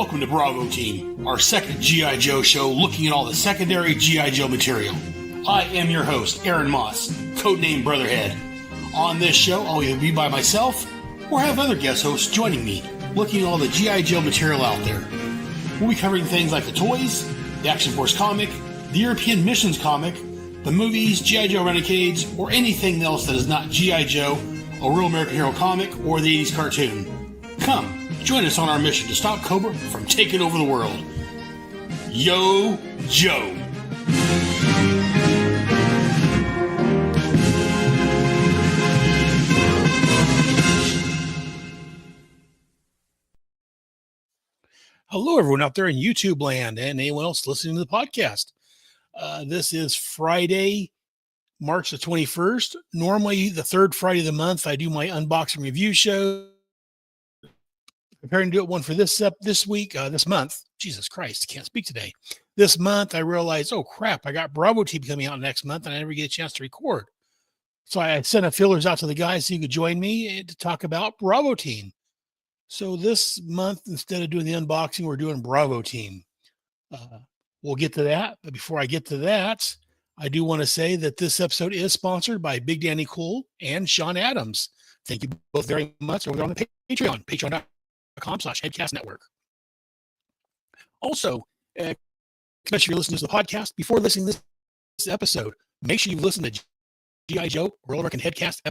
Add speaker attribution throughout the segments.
Speaker 1: Welcome to Bravo Team, our second G.I. Joe show looking at all the secondary G.I. Joe material. I am your host, Aaron Moss, codename Brotherhead. On this show, I'll either be by myself or have other guest hosts joining me, looking at all the G.I. Joe material out there. We'll be covering things like the toys, the Action Force comic, the European Missions comic, the movies, G.I. Joe Renegades, or anything else that is not G.I. Joe, A Real American Hero comic, or the 80s cartoon. Come, join us on our mission to stop Cobra from taking over the world. Yo, Joe! Hello, everyone out there in YouTube land and anyone else listening to the podcast. This is Friday, March the 21st. Normally, the third Friday of the month, I do my unboxing review show. Preparing to do one for this month. Jesus Christ, I can't speak today. This month, I realized, oh crap, I got Bravo Team coming out next month, and I never get a chance to record. So I sent a feelers out to the guys so you could join me to talk about Bravo Team. So this month, instead of doing the unboxing, we're doing Bravo Team. We'll get to that. But before I get to that, I do want to say that this episode is sponsored by Big Danny Cool and Sean Adams. Thank you both very much. Over on the Patreon, patreon.com/headcast network. Also, especially if you're listening to the podcast, before listening to this episode, make sure you've listened to G.I. Joe, Real American Headcast,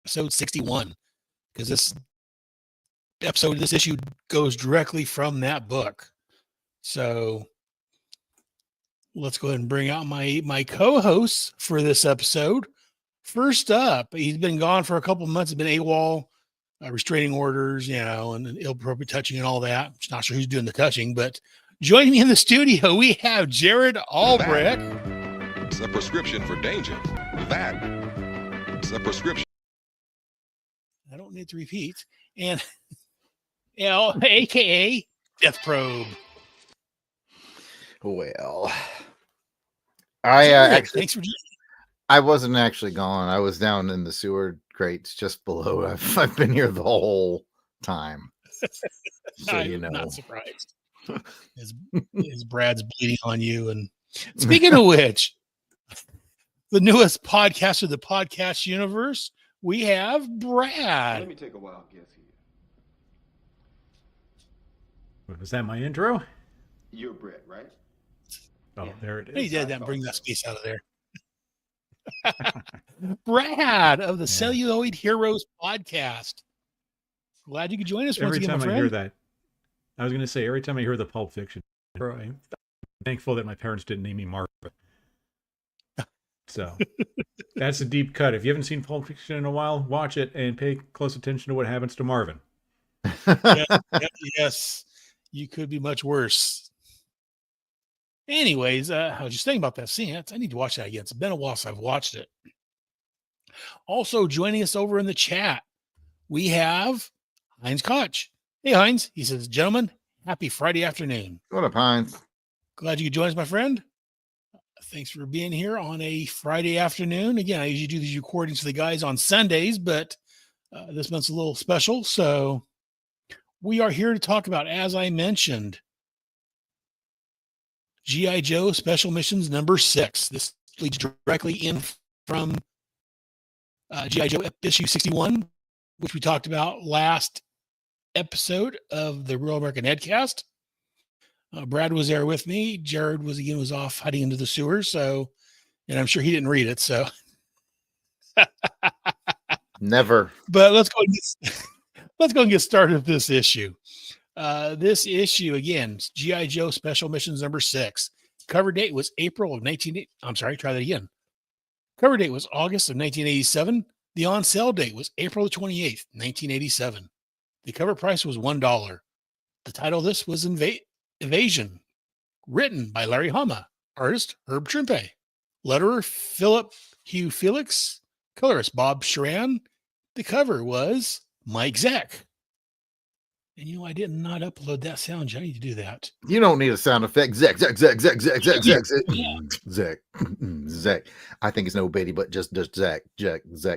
Speaker 1: episode 61. Because this issue goes directly from that book. So let's go ahead and bring out my co-hosts for this episode. First up, he's been gone for a couple of months. He's been AWOL, restraining orders, and inappropriate touching and all that. I'm not sure who's doing the touching, but joining me in the studio, we have Jared Albrecht.
Speaker 2: It's a prescription for danger. It's a prescription.
Speaker 1: I don't need to repeat. And AKA Death Probe.
Speaker 3: Well, thanks
Speaker 1: for
Speaker 3: I wasn't actually gone. I was down in the sewer crates just below. I've been here the whole time. So
Speaker 1: I'm not surprised. His Brad's bleeding on you. And speaking of which, the newest podcast of the podcast universe, we have Brad.
Speaker 4: Let me take a wild guess here.
Speaker 5: Was that my intro?
Speaker 4: You're Brett, right?
Speaker 5: Oh, yeah. There it is.
Speaker 1: He did that and bring that space out of there. Brad of the Celluloid Heroes podcast. Glad you could join us once again, my friend.
Speaker 5: Every time I hear that, I was going to say, every time I hear the Pulp Fiction, I'm thankful that my parents didn't name me Marvin. So that's a deep cut. If you haven't seen Pulp Fiction in a while, watch it and pay close attention to what happens to Marvin.
Speaker 1: Yes, you could be much worse. Anyways, I was just thinking about that scene. I need to watch that again. It's been a while since I've watched it. Also joining us over in the chat, we have Heinz Koch. Hey, Heinz. He says, gentlemen, happy Friday afternoon.
Speaker 3: What up, Heinz?
Speaker 1: Glad you could join us, my friend. Thanks for being here on a Friday afternoon. Again, I usually do these recordings for the guys on Sundays, but this month's a little special. So we are here to talk about, as I mentioned, G.I. Joe Special Missions number 6. This leads directly in from G.I. Joe issue 61, which we talked about last episode of the Real American Headcast. Brad was there with me. Jared was off hiding into the sewers. And I'm sure he didn't read it. So
Speaker 3: never.
Speaker 1: But let's go and get started with this issue. This issue, again, G.I. Joe Special Missions number 6. Cover date was Cover date was August of 1987. The on-sale date was April the 28th, 1987. The cover price was $1. The title of this was Invasion. Written by Larry Hama. Artist, Herb Trimpe. Letterer, Philip Hugh Felix. Colorist, Bob Sharan. The cover was Mike Zack. And I did not upload that sound. I need to do that.
Speaker 3: You don't need a sound effect. Zack. Zack. I think it's no Beatty, but just Zack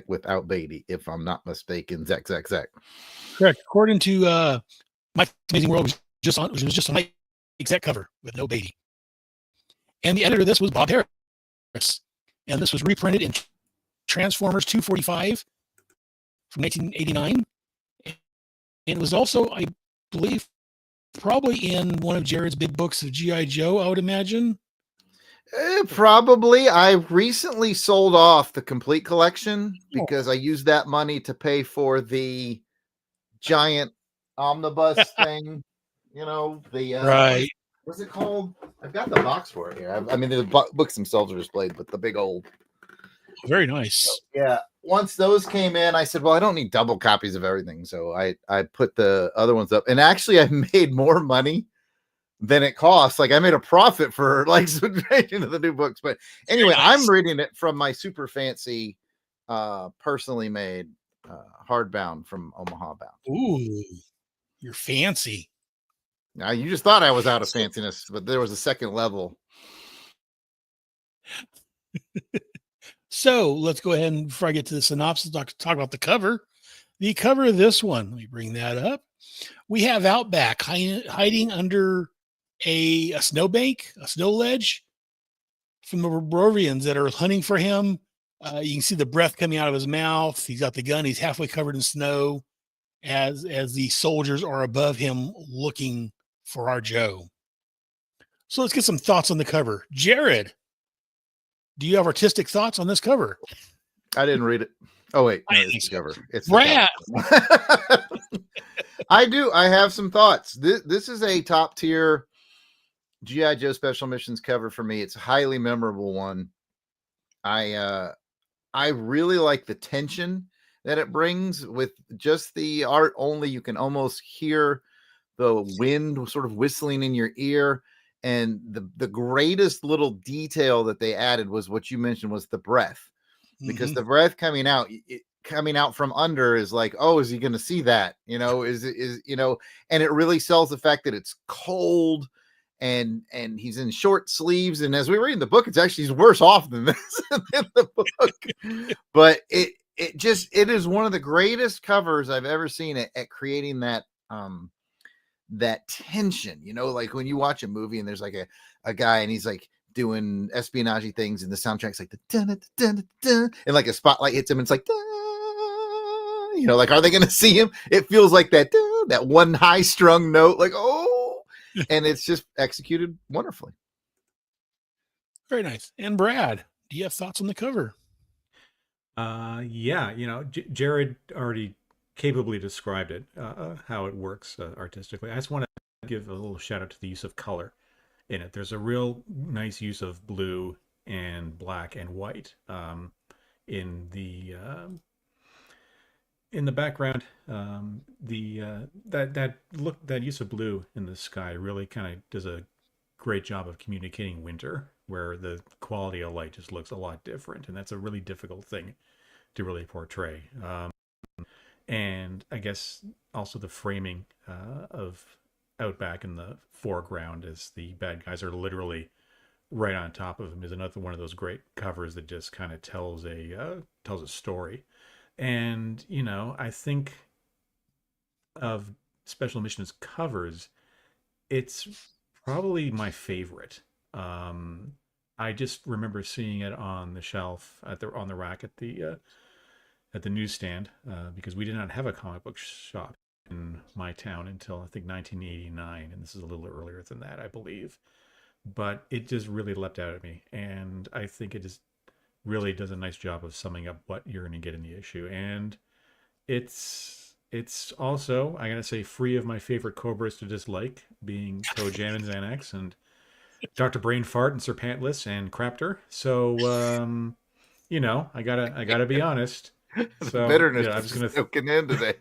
Speaker 3: without Beatty, if I'm not mistaken. Zack.
Speaker 1: Correct. According to Mike's Amazing World, just an exec cover with no Beatty. And the editor of this was Bob Harris. And this was reprinted in Transformers 245 from 1989. And it was also, I believe, probably in one of Jared's big books of G.I. Joe, I would imagine.
Speaker 3: Probably. I recently sold off the complete collection because I used that money to pay for the giant omnibus thing. You know, the
Speaker 1: Right.
Speaker 3: what's it called? I've got the box for it here. I mean, the books themselves are displayed, but the big old.
Speaker 1: Very nice.
Speaker 3: Yeah. Once those came in, I said, well, I don't need double copies of everything. So I put the other ones up. And actually, I made more money than it costs. Like I made a profit for like subscription to the new books. But anyway, nice. I'm reading it from my super fancy, personally made hardbound from Omaha Bound.
Speaker 1: Ooh, you're fancy.
Speaker 3: Now you just thought I was out of fanciness, but there was a second level.
Speaker 1: So let's go ahead and before I get to the synopsis, talk about the cover. The cover of this one, let me bring that up. We have Outback hiding under a snowbank, a snow ledge from the Barovians that are hunting for him. You can see the breath coming out of his mouth. He's got the gun. He's halfway covered in snow as the soldiers are above him looking for our Joe. So let's get some thoughts on the cover. Jared, do you have artistic thoughts on this cover?
Speaker 3: I didn't read it. Oh, wait. No, it's the cover. It's
Speaker 1: Brad.
Speaker 3: I do. I have some thoughts. This is a top tier G.I. Joe Special Missions cover for me. It's a highly memorable one. I really like the tension that it brings with just the art only. You can almost hear the wind sort of whistling in your ear. And the greatest little detail that they added was what you mentioned was the breath, because the breath coming out from under is like, oh, is he going to see that? You know, is and it really sells the fact that it's cold and he's in short sleeves. And as we read in the book, it's actually he's worse off than this in the book. But it is one of the greatest covers I've ever seen at creating that that tension, you know, like when you watch a movie and there's like a guy and he's like doing espionage things and the soundtrack's like the dun, dun, dun, dun, and like a spotlight hits him and it's like, you know, like, are they going to see him? It feels like that one high strung note, like, oh, and it's just executed wonderfully.
Speaker 1: Very nice. And Brad, do you have thoughts on the cover?
Speaker 5: Yeah, you know, Jared already capably described it, how it works artistically. I just want to give a little shout out to the use of color in it. There's a real nice use of blue and black and white in the background. That use of blue in the sky really kind of does a great job of communicating winter, where the quality of light just looks a lot different, and that's a really difficult thing to really portray. And I guess also the framing of Outback in the foreground as the bad guys are literally right on top of him is another one of those great covers that just kind of tells a story. And, you know, I think of Special Missions covers, it's probably my favorite. I just remember seeing it on the shelf on the rack at the newsstand, because we did not have a comic book shop in my town until I think 1989, and this is a little earlier than that, I believe. But it just really leapt out at me, and I think it just really does a nice job of summing up what you're going to get in the issue. And it's also, I gotta say, free of my favorite Cobras to dislike, being Toe-Jam and Xanax and Dr. Brainfart and Sir Pantless and Craptor. So you know, I gotta be honest. So
Speaker 3: bitterness
Speaker 5: yeah, I'm just gonna
Speaker 3: soaking in today.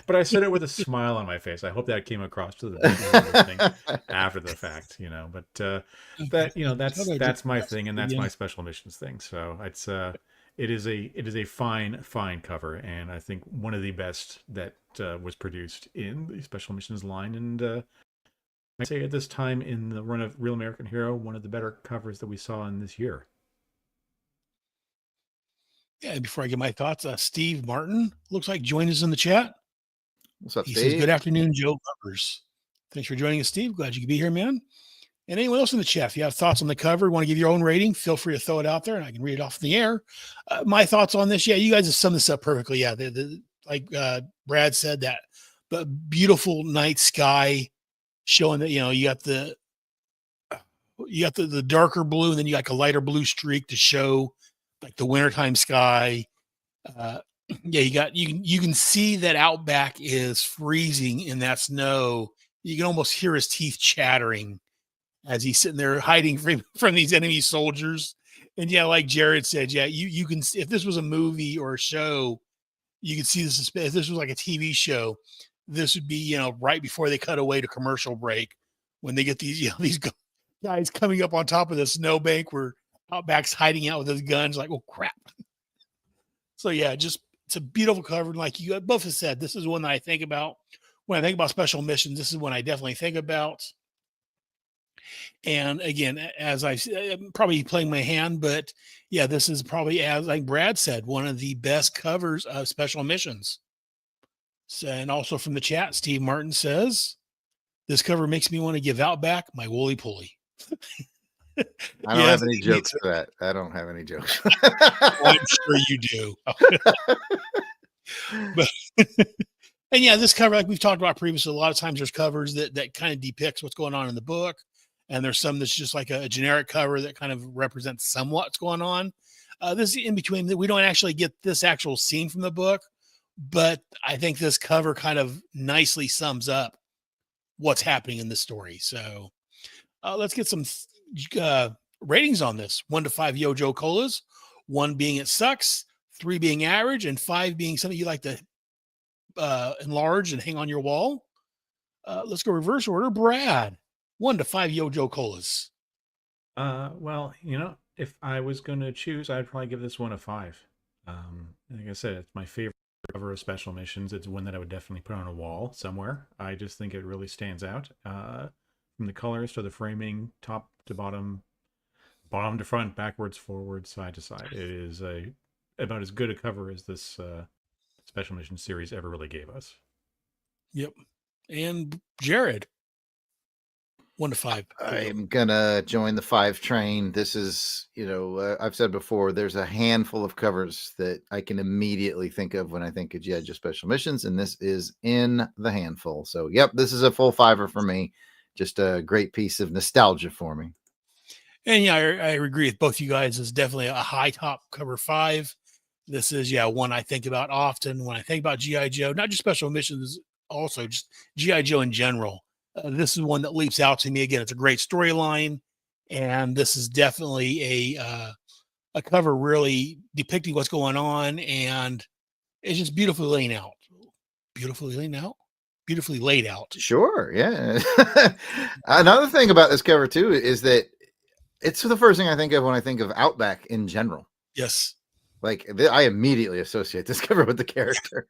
Speaker 5: But I said it with a smile on my face. I hope that came across to the listening after the fact, you know. But that, you know, that's my thing, and that's my Special Missions thing. So it is a fine cover, and I think one of the best that was produced in the Special Missions line. And I say at this time in the run of Real American Hero, one of the better covers that we saw in this year.
Speaker 1: Yeah, before I get my thoughts, Steve Martin looks like joined us in the chat.
Speaker 3: What's up,
Speaker 1: He
Speaker 3: Steve?
Speaker 1: says, "Good afternoon, Joe lovers. Thanks for joining us, Steve. Glad you could be here, man. And anyone else in the chat, if you have thoughts on the cover, want to give your own rating, feel free to throw it out there and I can read it off in the air. My thoughts on this. Yeah, you guys have summed this up perfectly. Yeah, like Brad said, that but beautiful night sky showing that, you got the darker blue and then you got a lighter blue streak to show like the wintertime sky. Yeah, you can see that Outback is freezing in that snow. You can almost hear his teeth chattering as he's sitting there hiding from these enemy soldiers. And yeah, like Jared said, yeah, you can, if this was a movie or a show, you could see the suspense. If this was like a TV show, this would be, right before they cut away to commercial break, when they get these, these guys coming up on top of the snowbank where Outback's hiding out with his guns, like, oh crap. So yeah, it's a beautiful cover. And like you both have said, this is one that I think about when I think about special missions. This is one I definitely think about. And again, as I'm probably playing my hand, but yeah, this is probably, as like Brad said, one of the best covers of special missions. So, and also from the chat, Steve Martin says, this cover makes me want to give Outback my woolly pulley.
Speaker 3: I don't have any jokes for that. I don't have any jokes.
Speaker 1: I'm sure you do. But and yeah, this cover, like we've talked about previously, a lot of times there's covers that kind of depicts what's going on in the book. And there's some that's just like a generic cover that kind of represents somewhat what's going on. This is in between that we don't actually get this actual scene from the book, but I think this cover kind of nicely sums up what's happening in the story. So let's get some ratings on this. 1 to 5 Yojo Colas, 1 being it sucks, 3 being average, and 5 being something you like to enlarge and hang on your wall. Let's go reverse order. Brad, 1 to 5 Yojo Colas.
Speaker 5: Well, if I was going to choose, I'd probably give this one a 5. Like I said, it's my favorite cover of special missions. It's one that I would definitely put on a wall somewhere. I just think it really stands out. From the colors to the framing, top to bottom to front, backwards, forward, side to side. It is about as good a cover as this special mission series ever really gave us.
Speaker 1: Yep. And Jared, 1 to 5.
Speaker 3: I'm gonna join the 5 train. This is, I've said before, there's a handful of covers that I can immediately think of when I think of G.I. Joe Special Missions, and this is in the handful. So, yep, this is a full 5er for me. Just a great piece of nostalgia for me.
Speaker 1: And yeah, I agree with both you guys. It's definitely a high top cover 5. This is, one I think about often when I think about G.I. Joe, not just special missions, also just G.I. Joe in general. This is one that leaps out to me. Again, it's a great storyline, and this is definitely a cover really depicting what's going on, and it's just beautifully laid out. Beautifully laid out.
Speaker 3: Sure, yeah. Another thing about this cover too is that it's the first thing I think of when I think of Outback in general.
Speaker 1: Yes.
Speaker 3: Like I immediately associate this cover with the character.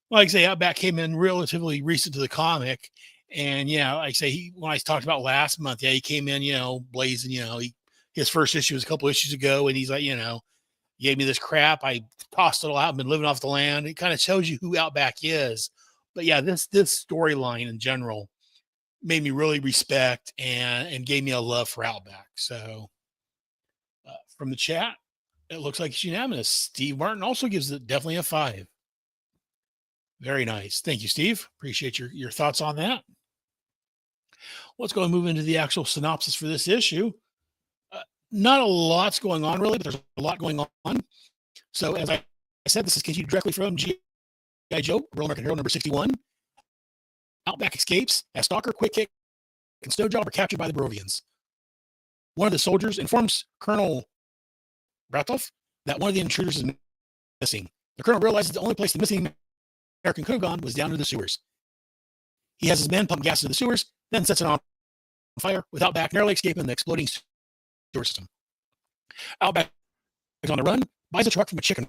Speaker 1: Like I say, Outback came in relatively recent to the comic. And yeah, like I say, when I talked about last month, he came in, blazing, his first issue was a couple issues ago. And he's like, gave me this crap. I tossed it all out and been living off the land. It kind of shows you who Outback is. But yeah, this storyline in general made me really respect and gave me a love for Outback. So from the chat, it looks like it's unanimous. Steve Martin also gives it definitely a 5. Very nice. Thank you, Steve. Appreciate your thoughts on that. Let's go and move into the actual synopsis for this issue. Not a lot's going on, really, but there's a lot going on. So, as I said, this is continued directly from G.I. Joe, Real American Hero number 61. Outback escapes as Stalker, Quick Kick, and Snowjob are captured by the Barovians. One of the soldiers informs Colonel Bratov that one of the intruders is missing. The colonel realizes the only place the missing American could have gone was down into the sewers. He has his men pump gas into the sewers, then sets it on fire with Outback narrowly escaping the exploding sewer system. Outback is on the run, buys a truck from a chicken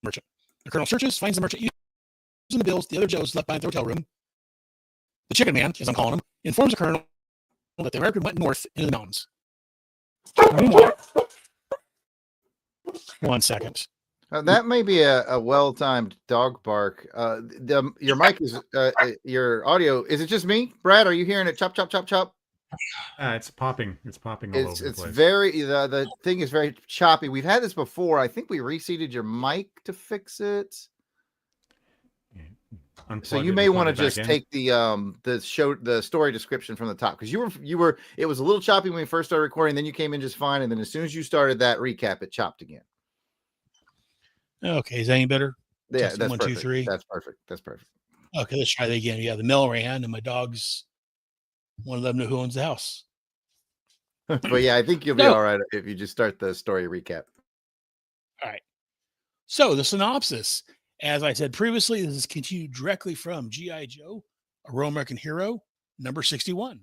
Speaker 1: merchant. The colonel searches, finds the merchant using the bills the other Joes left behind the hotel room. The chicken man, as I'm calling him, informs the colonel that the American went north into the mountains. Meanwhile, 1 second.
Speaker 3: That may be a well-timed dog bark. Your mic is your audio. Is it just me, Brad? Are you hearing it? Chop, chop, chop, chop.
Speaker 5: It's popping. It's popping all over the
Speaker 3: It's
Speaker 5: place.
Speaker 3: very the thing is very choppy. We've had this before. I think we reseated your mic to fix it. So you may want to just take the story description from the top, because you were it was a little choppy when we first started recording. Then you came in just fine, and then as soon as you started that recap, it chopped again.
Speaker 1: Okay, is that any better?
Speaker 3: Yeah,
Speaker 1: Testing,
Speaker 3: that's
Speaker 1: 1,
Speaker 3: perfect.
Speaker 1: 2, 3.
Speaker 3: That's perfect. That's perfect.
Speaker 1: Okay, let's try that again. Yeah, the mail ran, and my dogs. One of them know who owns the house.
Speaker 3: But yeah, I think you'll be all right if you just start the story recap.
Speaker 1: All right. So the synopsis, as I said previously, this is continued directly from G.I. Joe, A Real American Hero, number 61.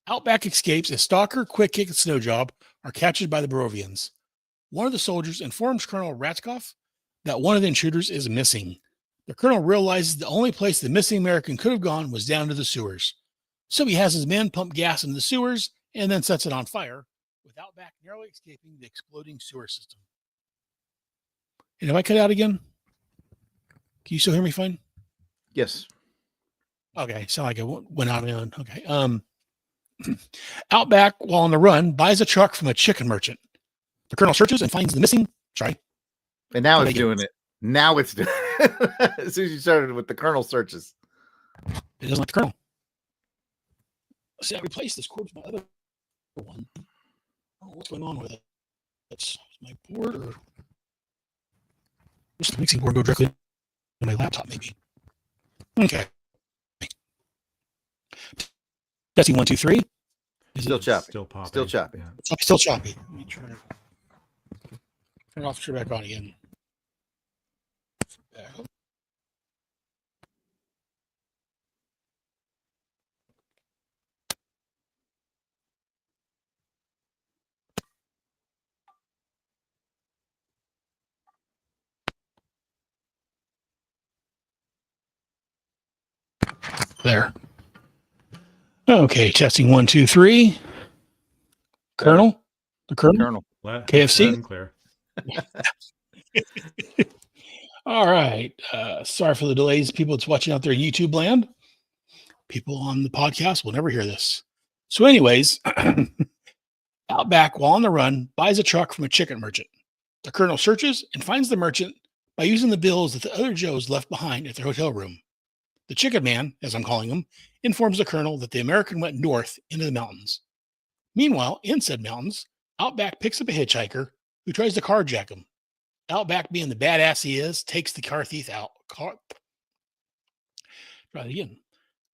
Speaker 1: Outback escapes as Stalker, Quick Kick, and Snow Job are captured by the Barovians. One of the soldiers informs Colonel Ratskoff that one of the intruders is missing. The colonel realizes the only place the missing American could have gone was down to the sewers. So he has his men pump gas into the sewers and then sets it on fire, with Outback narrowly escaping the exploding sewer system. And if I cut out again, can you still hear me fine?
Speaker 3: Yes.
Speaker 1: Okay, sound like it went out and on. Okay. Outback, while on the run, buys a truck from a chicken merchant. The colonel searches and finds the missing. Sorry.
Speaker 3: And now it's doing it. Now it's doing it. As soon as you started with the colonel searches.
Speaker 1: It doesn't like the colonel. See, I replaced this cord with my other one. Oh, what's going on with it? That's my board, or just the mixing board go directly to my laptop, maybe. Okay. Testing 1, 2, 3.
Speaker 3: Still choppy.
Speaker 5: Still popping.
Speaker 3: Still choppy.
Speaker 5: Yeah.
Speaker 1: Still choppy. Let me turn it off, turn it back on again. There. Okay, testing 1, 2, 3. Colonel? The Colonel? KFC?
Speaker 5: Loud and clear.
Speaker 1: All right. Sorry for the delays, people that's watching out there in YouTube land. People on the podcast will never hear this. So anyways, Outback, while on the run, buys a truck from a chicken merchant. The colonel searches and finds the merchant by using the bills that the other Joes left behind at their hotel room. The chicken man, as I'm calling him, informs the colonel that the American went north into the mountains. Meanwhile, in said mountains, Outback picks up a hitchhiker who tries to carjack him. Outback, being the badass he is, takes the car thief out. Try it again.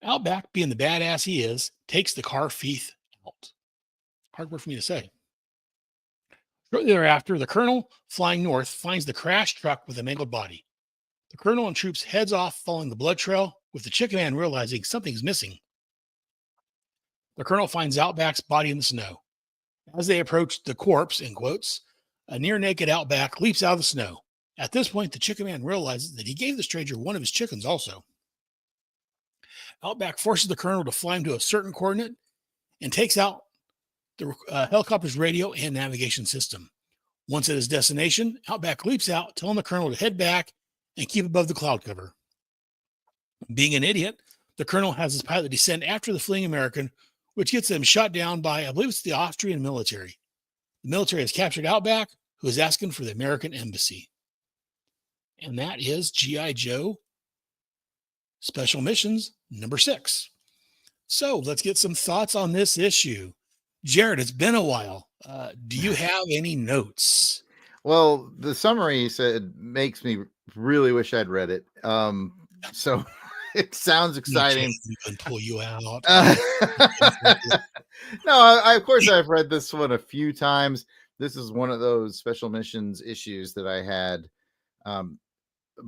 Speaker 1: Outback, being the badass he is, takes the car thief out. Hard word for me to say. Shortly thereafter, the colonel, flying north, finds the crashed truck with a mangled body. The colonel and troops heads off following the blood trail, with the chicken man realizing something's missing. The colonel finds Outback's body in the snow. As they approach the corpse, in quotes, a near-naked Outback leaps out of the snow. At this point, the chicken man realizes that he gave the stranger one of his chickens also. Outback forces the colonel to fly him to a certain coordinate and takes out the helicopter's radio and navigation system. Once at his destination, Outback leaps out, telling the colonel to head back and keep above the cloud cover. Being an idiot, the colonel has his pilot descend after the fleeing American, which gets them shot down by, I believe it's the Austrian military. The military has captured Outback, who is asking for the American embassy. And that is G.I. Joe Special Missions number 6. So let's get some thoughts on this issue. Jared, it's been a while. Do you have any notes?
Speaker 3: Well, the summary said makes me really wish I'd read it. So it sounds exciting.
Speaker 1: Even pull you out.
Speaker 3: No, of course I've read this one a few times. This is one of those special missions issues that I had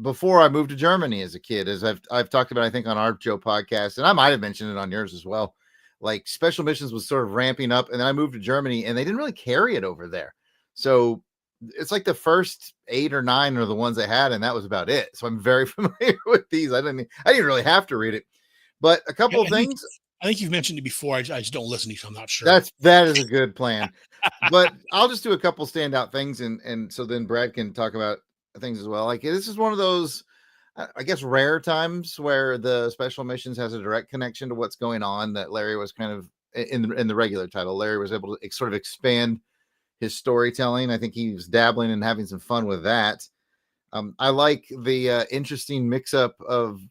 Speaker 3: before I moved to Germany as a kid, as I've talked about, I think, on our Joe podcast, and I might have mentioned it on yours as well. Like, special missions was sort of ramping up, and then I moved to Germany, and they didn't really carry it over there. So it's like the first 8 or 9 are the ones I had, and that was about it. So I'm very familiar with these. I didn't really have to read it, but a couple of things.
Speaker 1: I think you've mentioned it before. I just don't listen to you, so I'm not sure.
Speaker 3: That is a good plan. But I'll just do a couple standout things, and so then Brad can talk about things as well. Like this is one of those, I guess, rare times where the special missions has a direct connection to what's going on. That Larry was kind of in the regular title. Larry was able to sort of expand his storytelling. I think he was dabbling and having some fun with that. I like the interesting mix up of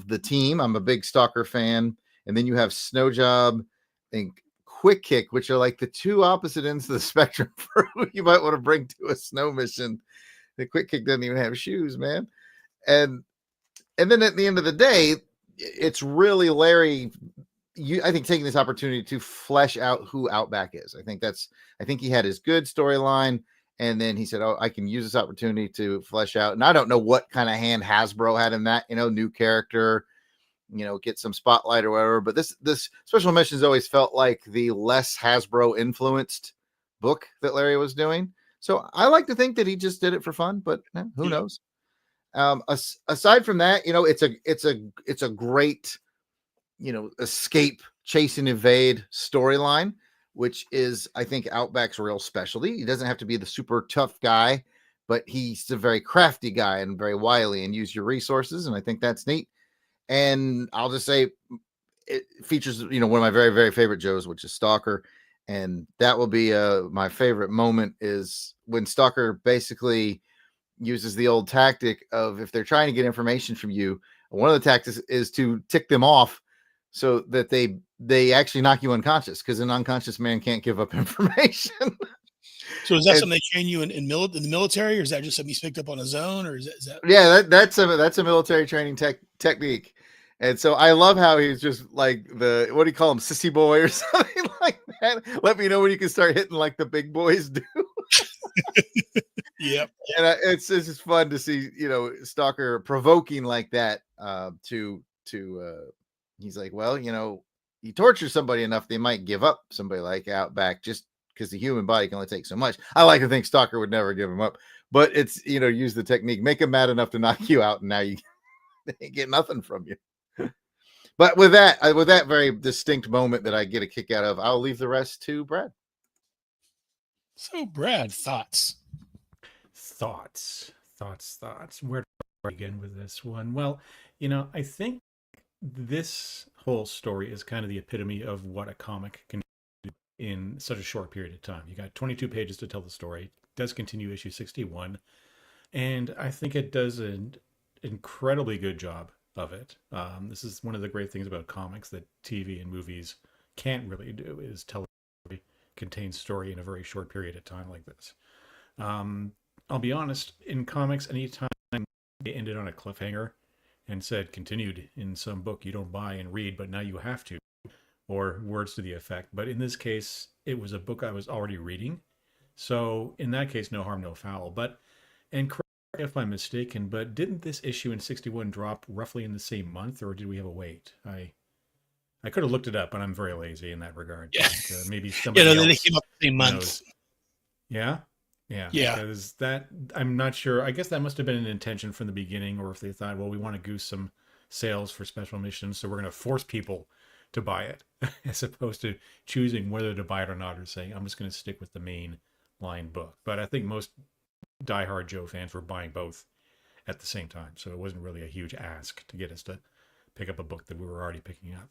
Speaker 3: the team. I'm a big Stalker fan, and then you have Snow Job and Quick Kick, which are like the two opposite ends of the spectrum for who you might want to bring to a snow mission. The Quick Kick doesn't even have shoes, man. And then at the end of the day, it's really Larry. I think taking this opportunity to flesh out who Outback is. I think he had his good storyline, and then he said, "Oh, I can use this opportunity to flesh out." And I don't know what kind of hand Hasbro had in that, new character, get some spotlight or whatever. But this special missions always felt like the less Hasbro influenced book that Larry was doing. So I like to think that he just did it for fun, but who knows? Aside from that, it's a great, escape, chase and evade storyline, which is, I think, Outback's real specialty. He doesn't have to be the super tough guy, but he's a very crafty guy and very wily and use your resources. And I think that's neat. And I'll just say it features, one of my very, very favorite Joes, which is Stalker. And that will be my favorite moment is when Stalker basically uses the old tactic of, if they're trying to get information from you, one of the tactics is to tick them off so that they actually knock you unconscious, because an unconscious man can't give up information.
Speaker 1: So is that something they train you in the military, or is that just something he's picked up on his own, or is that?
Speaker 3: Yeah, that's a military training technique. And so I love how he's just like what do you call him, sissy boy or something like that. Let me know when you can start hitting like the big boys do.
Speaker 1: Yep.
Speaker 3: And it's just fun to see, Stalker provoking like that. He's like, well, you torture somebody enough, they might give up somebody like Outback, just because the human body can only take so much. I like to think Stalker would never give him up, but it's, use the technique, make him mad enough to knock you out, and now you get nothing from you. But with that very distinct moment that I get a kick out of, I'll leave the rest to Brad.
Speaker 1: So, Brad, thoughts?
Speaker 5: Where do I begin with this one? Well, I think this whole story is kind of the epitome of what a comic can do in such a short period of time. You got 22 pages to tell the story. It does continue issue 61, and I think it does an incredibly good job of it. This is one of the great things about comics that TV and movies can't really do, is tell a story, contain story in a very short period of time like this. I'll be honest, in comics, anytime they ended on a cliffhanger and said continued in some book you don't buy and read, but now you have to, or words to the effect. But in this case, it was a book I was already reading. So in that case, no harm, no foul. But, and correct me if I'm mistaken, but didn't this issue in 61 drop roughly in the same month, or did we have a wait? I could have looked it up, but I'm very lazy in that regard.
Speaker 1: Yeah.
Speaker 5: But, maybe somebody else
Speaker 1: they came up the same month.
Speaker 5: knows. Yeah.
Speaker 1: Yeah.
Speaker 5: Because that, I'm not sure. I guess that must have been an intention from the beginning, or if they thought, well, we want to goose some sales for special missions, so we're going to force people to buy it, as opposed to choosing whether to buy it or not, or saying, I'm just going to stick with the main line book. But I think most diehard Joe fans were buying both at the same time, so it wasn't really a huge ask to get us to pick up a book that we were already picking up.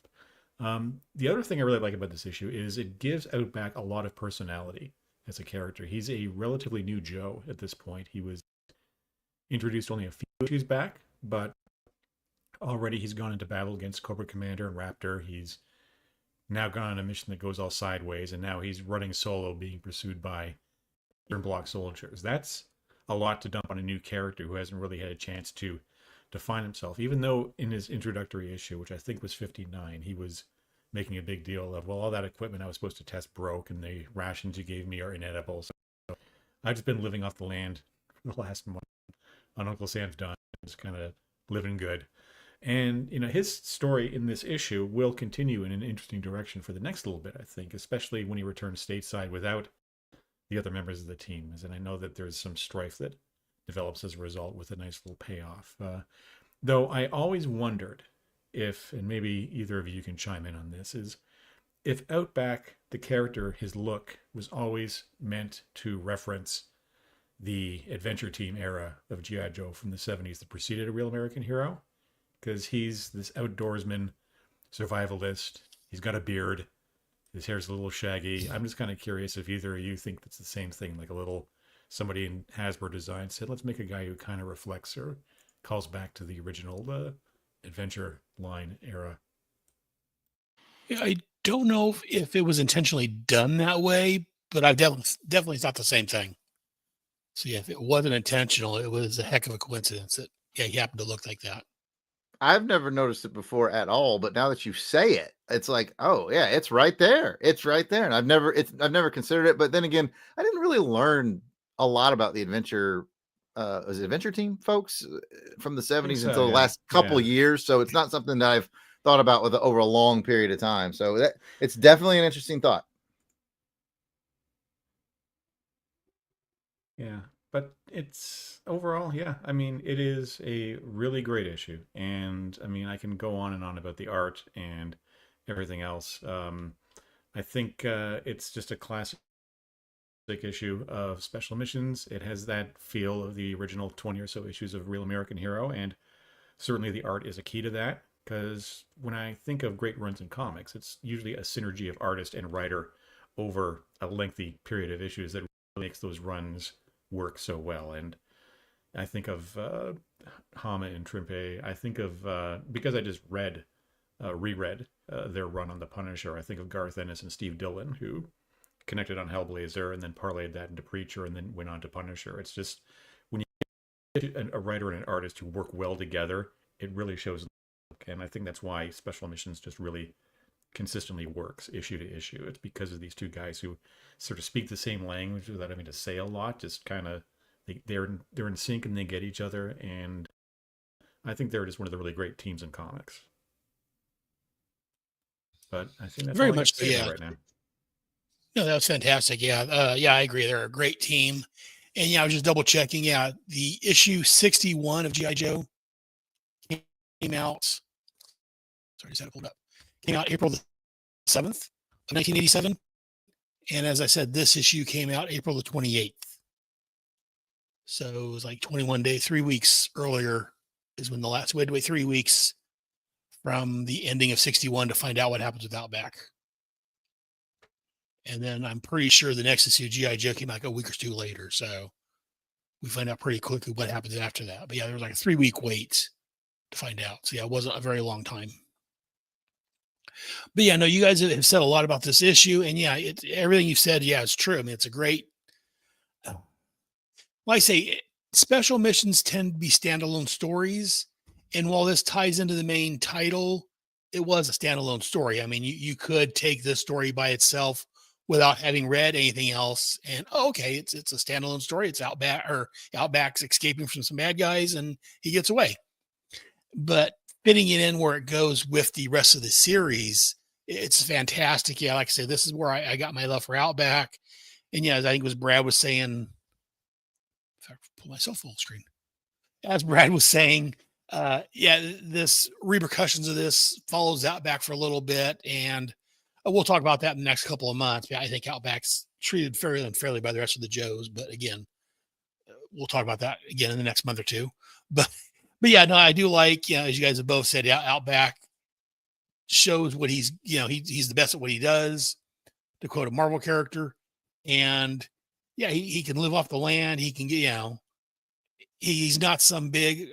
Speaker 5: The other thing I really like about this issue is it gives Outback a lot of personality as a character. He's a relatively new Joe at this point. He was introduced only a few issues back, but already he's gone into battle against Cobra Commander and Raptor. He's now gone on a mission that goes all sideways, and now he's running solo, being pursued by block soldiers. That's a lot to dump on a new character who hasn't really had a chance to define himself, even though in his introductory issue, which I think was 59, he was making a big deal of, well, all that equipment I was supposed to test broke, and the rations you gave me are inedible. So I've just been living off the land for the last month on Uncle Sam's dime, just kind of living good. And, his story in this issue will continue in an interesting direction for the next little bit, I think, especially when he returns stateside without the other members of the team. And I know that there's some strife that develops as a result with a nice little payoff. Though I always wondered if, and maybe either of you can chime in on this, is if Outback, the character, his look, was always meant to reference the adventure team era of G.I. Joe from the 70s that preceded A Real American Hero, because he's this outdoorsman, survivalist. He's got a beard. His hair's a little shaggy. I'm just kind of curious if either of you think that's the same thing, like a little somebody in Hasbro Design said, let's make a guy who kind of reflects or calls back to the original adventure line era.
Speaker 1: Yeah, I don't know if it was intentionally done that way, but I've definitely thought the same thing. So yeah, if it wasn't intentional, it was a heck of a coincidence that he happened to look like that.
Speaker 3: I've never noticed it before at all, but now that you say it, it's like, oh yeah, it's right there. It's right there. And I've never considered it. But then again, I didn't really learn a lot about the adventure was it adventure team folks from the 70s until the last couple years. So it's not something that I've thought about over a long period of time. So it's definitely an interesting thought.
Speaker 5: Yeah, but it's overall, yeah. I mean, it is a really great issue, and I mean, I can go on and on about the art and everything else. I think it's just a classic issue of Special Missions. It has that feel of the original 20 or so issues of Real American Hero, and certainly the art is a key to that. Because when I think of great runs in comics, it's usually a synergy of artist and writer over a lengthy period of issues that really makes those runs work so well. And I think of Hama and Trimpe. I think of because I just reread their run on the Punisher. I think of Garth Ennis and Steve Dillon, who connected on Hellblazer and then parlayed that into Preacher and then went on to Punisher. It's just when you get a writer and an artist who work well together, it really shows. And I think that's why Special Missions just really consistently works issue to issue. It's because of these two guys who sort of speak the same language without having to say a lot. Just kind of they're in sync and they get each other. And I think they're just one of the really great teams in comics. But I think that's
Speaker 1: very
Speaker 5: all I
Speaker 1: much
Speaker 5: can say
Speaker 1: yeah.
Speaker 5: right now.
Speaker 1: No, that was fantastic. Yeah, I agree. They're a great team. And yeah, I was just double checking. Yeah, the issue 61 of G.I. Joe came out. Sorry, just had it pulled up. Came out April the 7th of 1987. And as I said, this issue came out April the 28th. So it was like 21 days, 3 weeks earlier is when the last, we had to wait 3 weeks from the ending of 61 to find out what happens with Outback. And then I'm pretty sure the next issue, G.I. Joe, came like a week or two later. So we find out pretty quickly what happens after that. But yeah, there was like a 3 week wait to find out. So yeah, it wasn't a very long time. But yeah, no, you guys have said a lot about this issue. And yeah, everything you've said, yeah, it's true. I mean, it's a great, well, I say special missions tend to be standalone stories. And while this ties into the main title, it was a standalone story. I mean, you could take this story by itself without having read anything else. And okay, it's a standalone story. It's Outback's escaping from some bad guys and he gets away. But fitting it in where it goes with the rest of the series, it's fantastic. Yeah, like I said, this is where I got my love for Outback. And yeah, as I think it was Brad was saying, if I pull myself full screen, as Brad was saying, this repercussions of this follows Outback for a little bit. And we'll talk about that in the next couple of months. I think Outback's treated fairly unfairly by the rest of the Joes. But again, we'll talk about that again in the next month or two. But yeah, no, I do like, as you guys have both said, Outback shows what he's the best at what he does, to quote a Marvel character. And yeah, he can live off the land. He can get, he's not some big,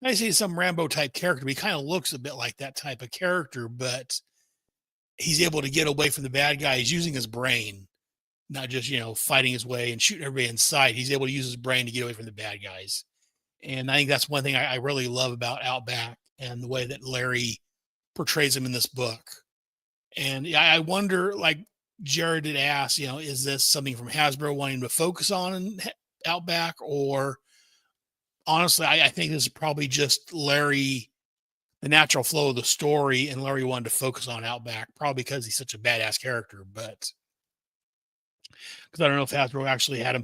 Speaker 1: I say some Rambo type character, but he kind of looks a bit like that type of character, but he's able to get away from the bad guys using his brain, not just, fighting his way and shooting everybody in sight. He's able to use his brain to get away from the bad guys. And I think that's one thing I really love about Outback and the way that Larry portrays him in this book. And I wonder, like Jared had asked, is this something from Hasbro wanting to focus on Outback? Or honestly, I think this is probably just Larry, the natural flow of the story, and Larry wanted to focus on Outback, probably because he's such a badass character. But because I don't know if Hasbro actually had him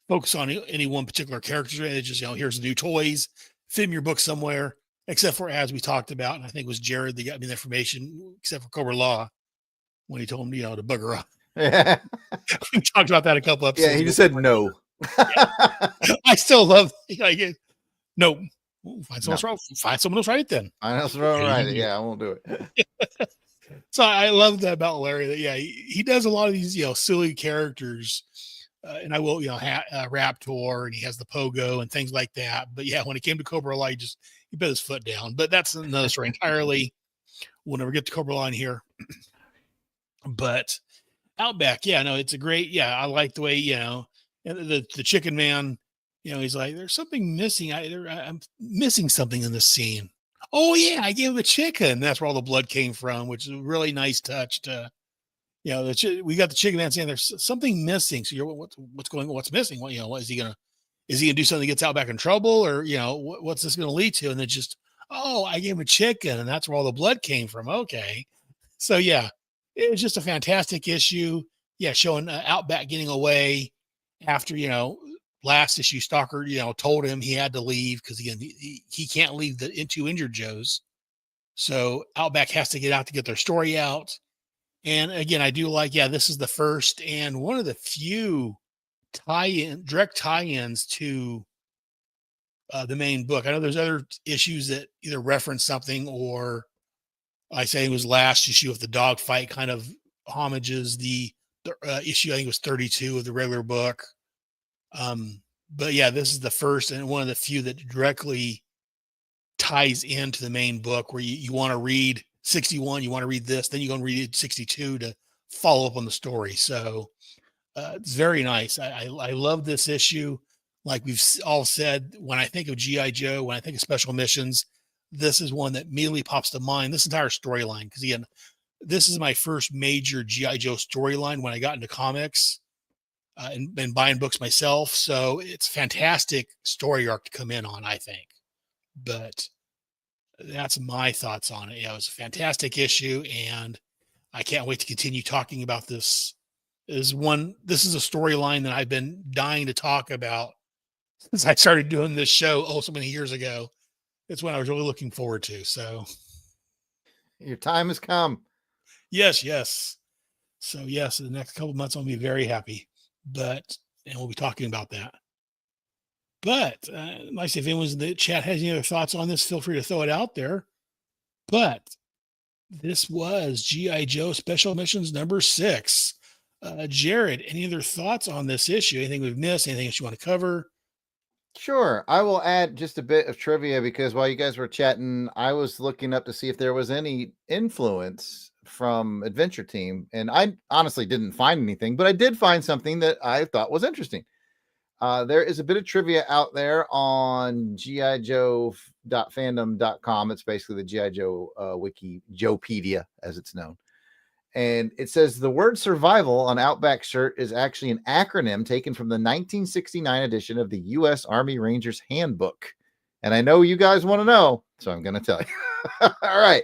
Speaker 1: focus on any one particular character. It's just, here's the new toys, fit in your book somewhere, except for, as we talked about, and I think it was Jared that got me the information, except for Cobra Law, when he told him, to bugger
Speaker 3: Yeah.
Speaker 1: We talked about that a couple episodes.
Speaker 3: Yeah, he
Speaker 1: ago.
Speaker 3: just said no.
Speaker 1: I still love. No, find someone
Speaker 3: No.
Speaker 1: else. Find someone else. Write it then.
Speaker 3: I know,
Speaker 1: Okay, you
Speaker 3: right.
Speaker 1: do.
Speaker 3: Yeah, I won't do it.
Speaker 1: So I love that about Larry. That he does a lot of these silly characters, and I will Raptor, and he has the Pogo and things like that. But yeah, when it came to Cobra Eye, he put his foot down. But that's another story entirely. We'll never get to Cobra Line here. But Outback, it's a great. Yeah, I like the way the Chicken Man. He's like, there's something missing. I'm missing something in this scene. Oh yeah, I gave him a chicken. That's where all the blood came from, which is a really nice touch. We got the Chicken Man saying there's something missing. So what's going on? What's missing? What is he gonna do something that gets Outback in trouble, or what's this going to lead to? And then I gave him a chicken, and that's where all the blood came from. Okay, so yeah, it was just a fantastic issue. Yeah, showing Outback getting away after last issue, Stalker, told him he had to leave because again, he can't leave the two injured Joes. So Outback has to get out to get their story out. And again, I do like, this is the first and one of the few direct tie-ins to the main book. I know there's other issues that either reference something or I say it was last issue of the dog fight kind of homages the issue. I think it was 32 of the regular book. But yeah, this is the first and one of the few that directly ties into the main book where you want to read 61, you want to read this, then you go and read 62 to follow up on the story. So it's very nice. I love this issue. Like we've all said, when I think of G.I. Joe, when I think of special missions, this is one that immediately pops to mind, this entire storyline. Because again, this is my first major G.I. Joe storyline when I got into comics. And buying books myself. So it's a fantastic story arc to come in on, I think. But that's my thoughts on it. It was a fantastic issue, and I can't wait to continue talking about this. This is a storyline that I've been dying to talk about since I started doing this show so many years ago. It's one I was really looking forward to. So
Speaker 3: your time has come.
Speaker 1: Yes. So yes, the next couple of months I'll be very happy. And we'll be talking about that. But like I say, if anyone's in the chat has any other thoughts on this, feel free to throw it out there. But this was G.I. Joe Special Missions number 6. Jared, any other thoughts on this issue? Anything we've missed? Anything else you want to cover?
Speaker 3: Sure. I will add just a bit of trivia because while you guys were chatting, I was looking up to see if there was any influence from Adventure Team. And I honestly didn't find anything, but I did find something that I thought was interesting. There is a bit of trivia out there on gijoe.fandom.com. It's basically the G.I. Joe wiki, Joepedia, as it's known. And it says the word survival on Outback shirt is actually an acronym taken from the 1969 edition of the U.S. Army Rangers Handbook. And I know you guys want to know, so I'm going to tell you. All right.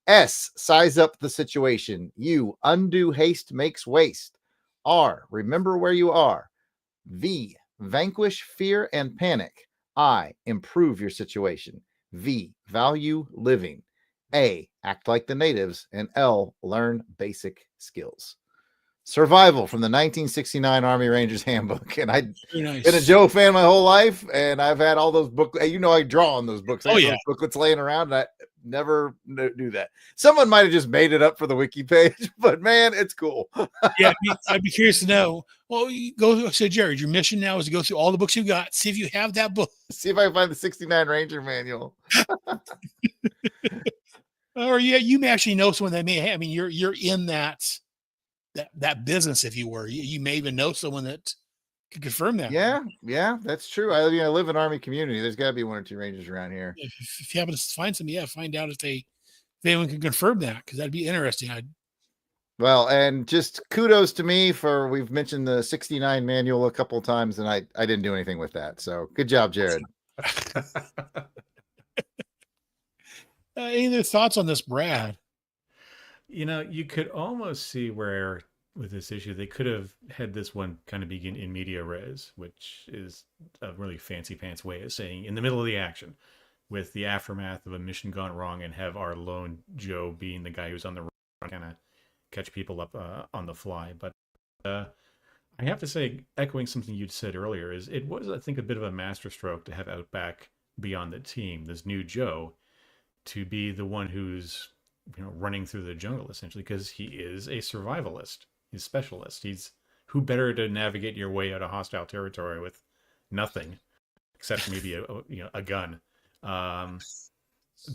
Speaker 3: S, size up the situation. U, undue haste makes waste. R, remember where you are. V, vanquish fear and panic. I, improve your situation. V, value living. A, act like the natives. And L, learn basic skills. Survival from the 1969 Army Rangers Handbook. And I've been a Joe fan my whole life, and I've had all those books. I draw on those books. Those booklets laying around, and I never do that. Someone might have just made it up for the wiki page, but man, it's cool.
Speaker 1: Yeah, I'd be curious to know. Well, you go. So, Jared, your mission now is to go through all the books you got, see if you have that book.
Speaker 3: See if I can find the 69 Ranger manual.
Speaker 1: Or you may actually know someone that may have. I mean, you're in that business, if you were. You may even know someone that could confirm that.
Speaker 3: Yeah, that's true. I live in an Army community. There's got to be one or two Rangers around here.
Speaker 1: If you happen to find some, find out if anyone can confirm that, because that'd be interesting.
Speaker 3: Well, and just kudos to me for we've mentioned the 69 manual a couple of times, and I didn't do anything with that. So good job, Jared.
Speaker 1: Any other thoughts on this, Brad?
Speaker 5: You could almost see where with this issue they could have had this one kind of begin in media res, which is a really fancy pants way of saying in the middle of the action with the aftermath of a mission gone wrong, and have our lone Joe being the guy who's on the run, kind of catch people up on the fly. But I have to say, echoing something you'd said earlier, is it was, I think, a bit of a masterstroke to have Outback be on the team, this new Joe, to be the one who's running through the jungle essentially, because he is a survivalist, he's a specialist. He's who better to navigate your way out of hostile territory with nothing except maybe a gun,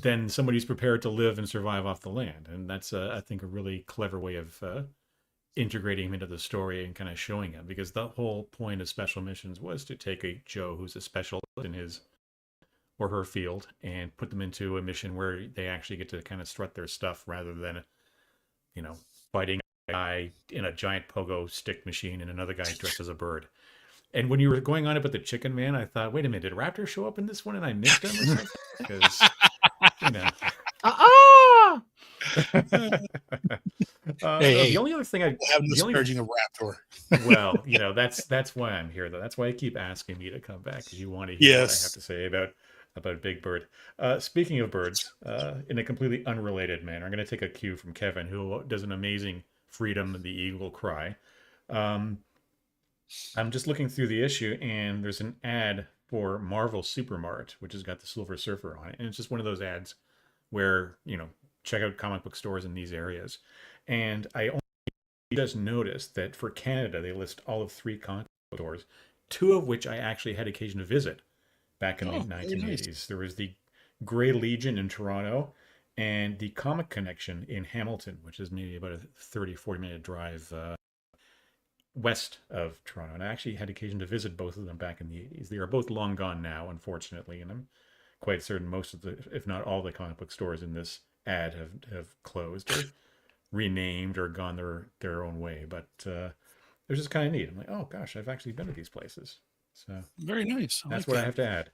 Speaker 5: than somebody who's prepared to live and survive off the land. And that's I think a really clever way of integrating him into the story and kind of showing him, because the whole point of special missions was to take a Joe who's a specialist in his or her field and put them into a mission where they actually get to kind of strut their stuff rather than fighting a guy in a giant pogo stick machine and another guy dressed as a bird. And when you were going on about the chicken man, I thought, wait a minute, did Raptor show up in this one and I missed him or something? Because
Speaker 1: Hey,
Speaker 5: the only other thing I
Speaker 1: have the scourging of Raptor.
Speaker 5: well, that's why I'm here, though. That's why I keep asking me to come back, because you want to hear what I have to say about Big Bird. Speaking of birds, in a completely unrelated manner, I'm going to take a cue from Kevin, who does an amazing Freedom the Eagle cry. I'm just looking through the issue, and there's an ad for Marvel Supermart, which has got the Silver Surfer on it. And it's just one of those ads where, check out comic book stores in these areas. And I only just noticed that for Canada, they list all of 3 comic book stores, 2 of which I actually had occasion to visit back in the 1980s. Nice. There was the Grey Legion in Toronto and the Comic Connection in Hamilton, which is maybe about a 30-40 minute drive west of Toronto. And I actually had occasion to visit both of them back in the 80s. They are both long gone now, unfortunately, and I'm quite certain most of the, if not all the comic book stores in this ad have closed or renamed or gone their own way. But it was just kind of neat. I'm like, oh gosh, I've actually been to these places. So
Speaker 1: very nice.
Speaker 5: That's what I have to add.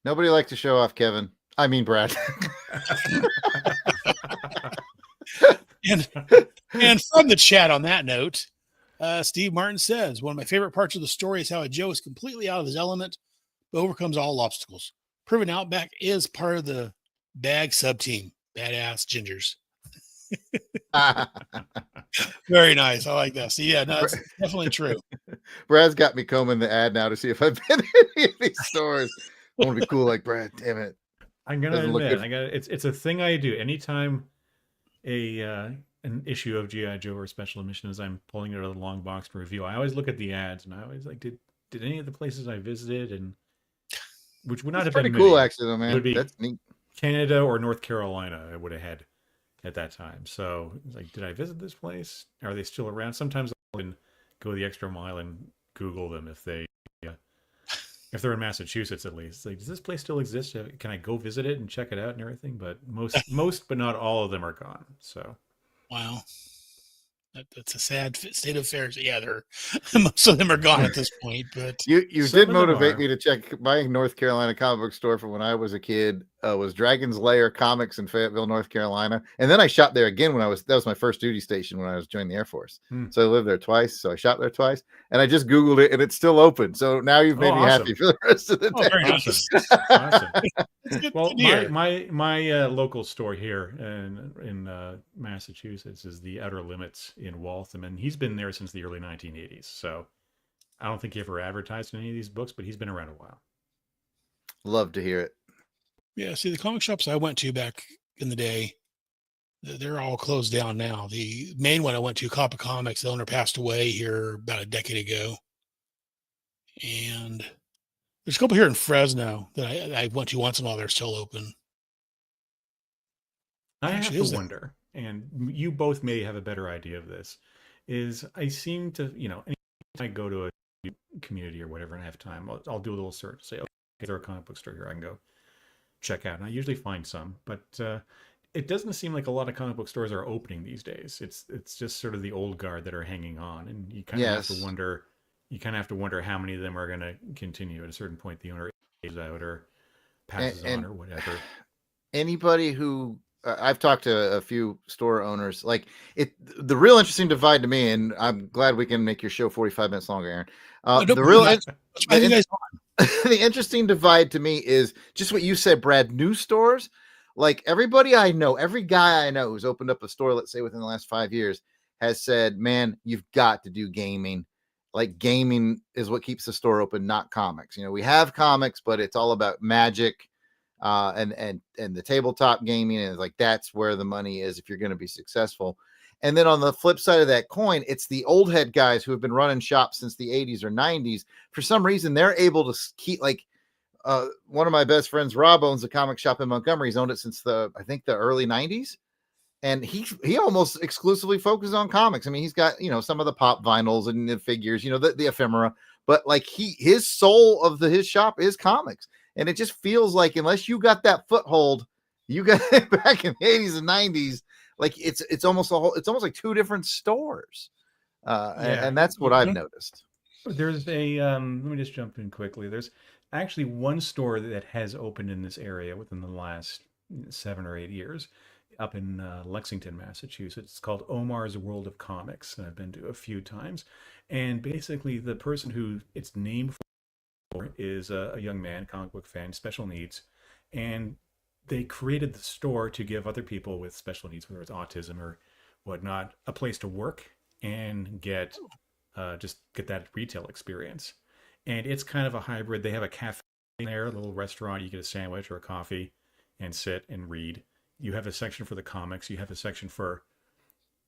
Speaker 3: Nobody likes to show off, Kevin. I mean, Brad.
Speaker 1: and from the chat on that note, Steve Martin says, one of my favorite parts of the story is how a Joe is completely out of his element, but overcomes all obstacles. Proven Outback is part of the BAG sub-team. Badass Gingers. Very nice. I like that. So yeah, no, that's definitely true.
Speaker 3: Brad's got me combing the ad now to see if I've been in any of these stores. I want to be cool like Brad. Damn it.
Speaker 5: I'm gonna admit, it's a thing I do anytime an issue of G.I. Joe or Special Missions, I'm pulling it out of the long box to review. I always look at the ads and I always like, did any of the places I visited, and which would not have been
Speaker 3: pretty cool, actually, though, man.
Speaker 5: It would be
Speaker 3: that's neat.
Speaker 5: Canada or North Carolina I would have had at that time. So it's like, did I visit this place? Are they still around? Sometimes I'll go the extra mile and Google them if they're in Massachusetts, at least. Like, does this place still exist? Can I go visit it and check it out and everything? But most, but not all of them are gone. So,
Speaker 1: wow, that's a sad state of affairs. Yeah, most of them are gone at this point. But
Speaker 3: you did motivate me to check. My North Carolina comic book store from when I was a kid was Dragon's Lair Comics in Fayetteville, North Carolina, and then I shot there again that was my first duty station when I was joining the Air Force. So I lived there twice. So I shot there twice, and I just Googled it, and it's still open. So now you've made me happy for the rest of the day.
Speaker 5: Very awesome. Well, my local store here in Massachusetts is the Outer Limits in Waltham, and he's been there since the early 1980s. So I don't think he ever advertised in any of these books, but he's been around a while.
Speaker 3: Love to hear it.
Speaker 1: Yeah, see, the comic shops I went to back in the day, they're all closed down now. The main one I went to, Coppa Comics, the owner passed away here about a decade ago. And there's a couple here in Fresno that I went to once in a while. They're still open.
Speaker 5: I have to wonder, and you both may have a better idea of this, is I seem to, anytime I go to a community or whatever and I have time, I'll do a little search, say, okay, is there a comic book store here I can go check out? And I usually find some, but it doesn't seem like a lot of comic book stores are opening these days. It's just sort of the old guard that are hanging on, and you kind of have to wonder. You kind of have to wonder how many of them are going to continue. At a certain point, the owner ages out or passes on or whatever.
Speaker 3: Anybody who I've talked to a few store owners, like the real interesting divide to me, and I'm glad we can make your show 45 minutes longer, Aaron. The interesting divide to me is just what you said, Brad. New stores, like everybody I know, every guy I know who's opened up a store, let's say within the last 5 years, has said, man, you've got to do gaming. Like gaming is what keeps the store open, not comics. You know, we have comics, but it's all about Magic and the tabletop gaming. And like, that's where the money is if you're going to be successful. And then on the flip side of that coin, it's the old head guys who have been running shops since the 80s or 90s. For some reason, they're able to keep like one of my best friends, Rob, owns a comic shop in Montgomery. He's owned it since the early 90s. And he almost exclusively focuses on comics. I mean, he's got, you know, some of the pop vinyls and the figures, you know, the ephemera, but like his soul of his shop is comics. And it just feels like unless you got that foothold, you got it back in the 80s and 90s, like it's almost like two different stores. And that's what I've noticed.
Speaker 5: There's a let me just jump in quickly. There's actually one store that has opened in this area within the last 7 or 8 years, up in Lexington, Massachusetts. It's called Omar's World of Comics, and I've been to a few times. And basically, the person who it's named for is a young man, comic book fan, special needs, and they created the store to give other people with special needs, whether it's autism or whatnot, a place to work and get that retail experience. And it's kind of a hybrid. They have a cafe there, a little restaurant. You get a sandwich or a coffee and sit and read. You have a section for the comics. You have a section for,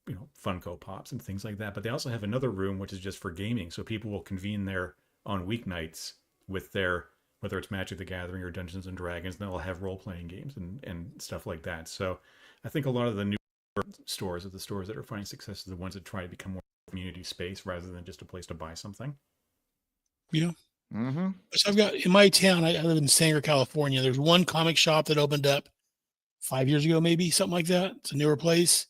Speaker 5: you know, Funko Pops and things like that. But they also have another room which is just for gaming. So people will convene there on weeknights with their, whether it's Magic the Gathering or Dungeons and Dragons, and they'll have role-playing games and stuff like that. So I think a lot of the new stores are the stores that are finding success are the ones that try to become more community space rather than just a place to buy something.
Speaker 1: Yeah.
Speaker 3: Mm-hmm.
Speaker 1: So I've got in my town, I live in Sanger, California. There's one comic shop that opened up 5 years ago, maybe something like that. It's a newer place.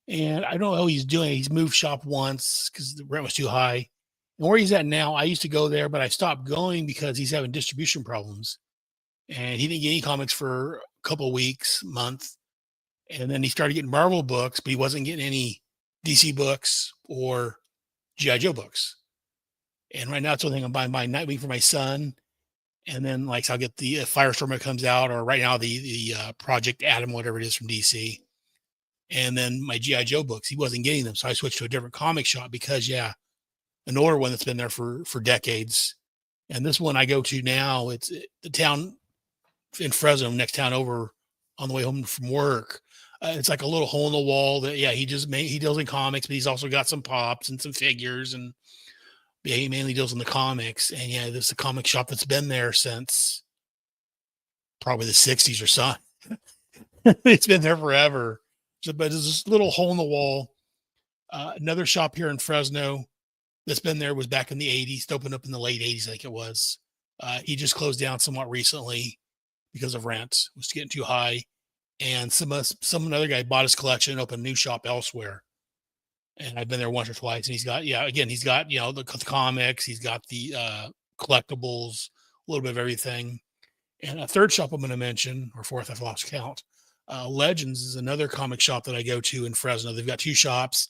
Speaker 1: And I don't know how he's doing. He's moved shop once because the rent was too high. And where he's at now, I used to go there, but I stopped going because he's having distribution problems. And he didn't get any comics for a couple of weeks, month. And then he started getting Marvel books, but he wasn't getting any DC books or G.I. Joe books. And right now, it's the only thing I'm buying my Nightwing for my son. And then, like, so I'll get the Firestorm that comes out, or right now, the Project Atom, whatever it is from DC. And then my G.I. Joe books, he wasn't getting them. So I switched to a different comic shop because, an older one that's been there for decades. And this one I go to now, it's the town in Fresno, next town over on the way home from work. It's like a little hole in the wall that, he deals in comics, but he's also got some pops and some figures, and he mainly deals in the comics. And this is a comic shop that's been there since probably the 60s or so. It's been there forever. But it's this little hole in the wall. Another shop here in Fresno that's been there was back in the 80s. It opened up in the late 80s, I think it was. He just closed down somewhat recently because of rent. It was getting too high. And some other guy bought his collection and opened a new shop elsewhere. And I've been there once or twice. And he's got, the comics. He's got the collectibles, a little bit of everything. And a third shop I'm going to mention, or fourth, I've lost count. Legends is another comic shop that I go to in Fresno. They've got two shops,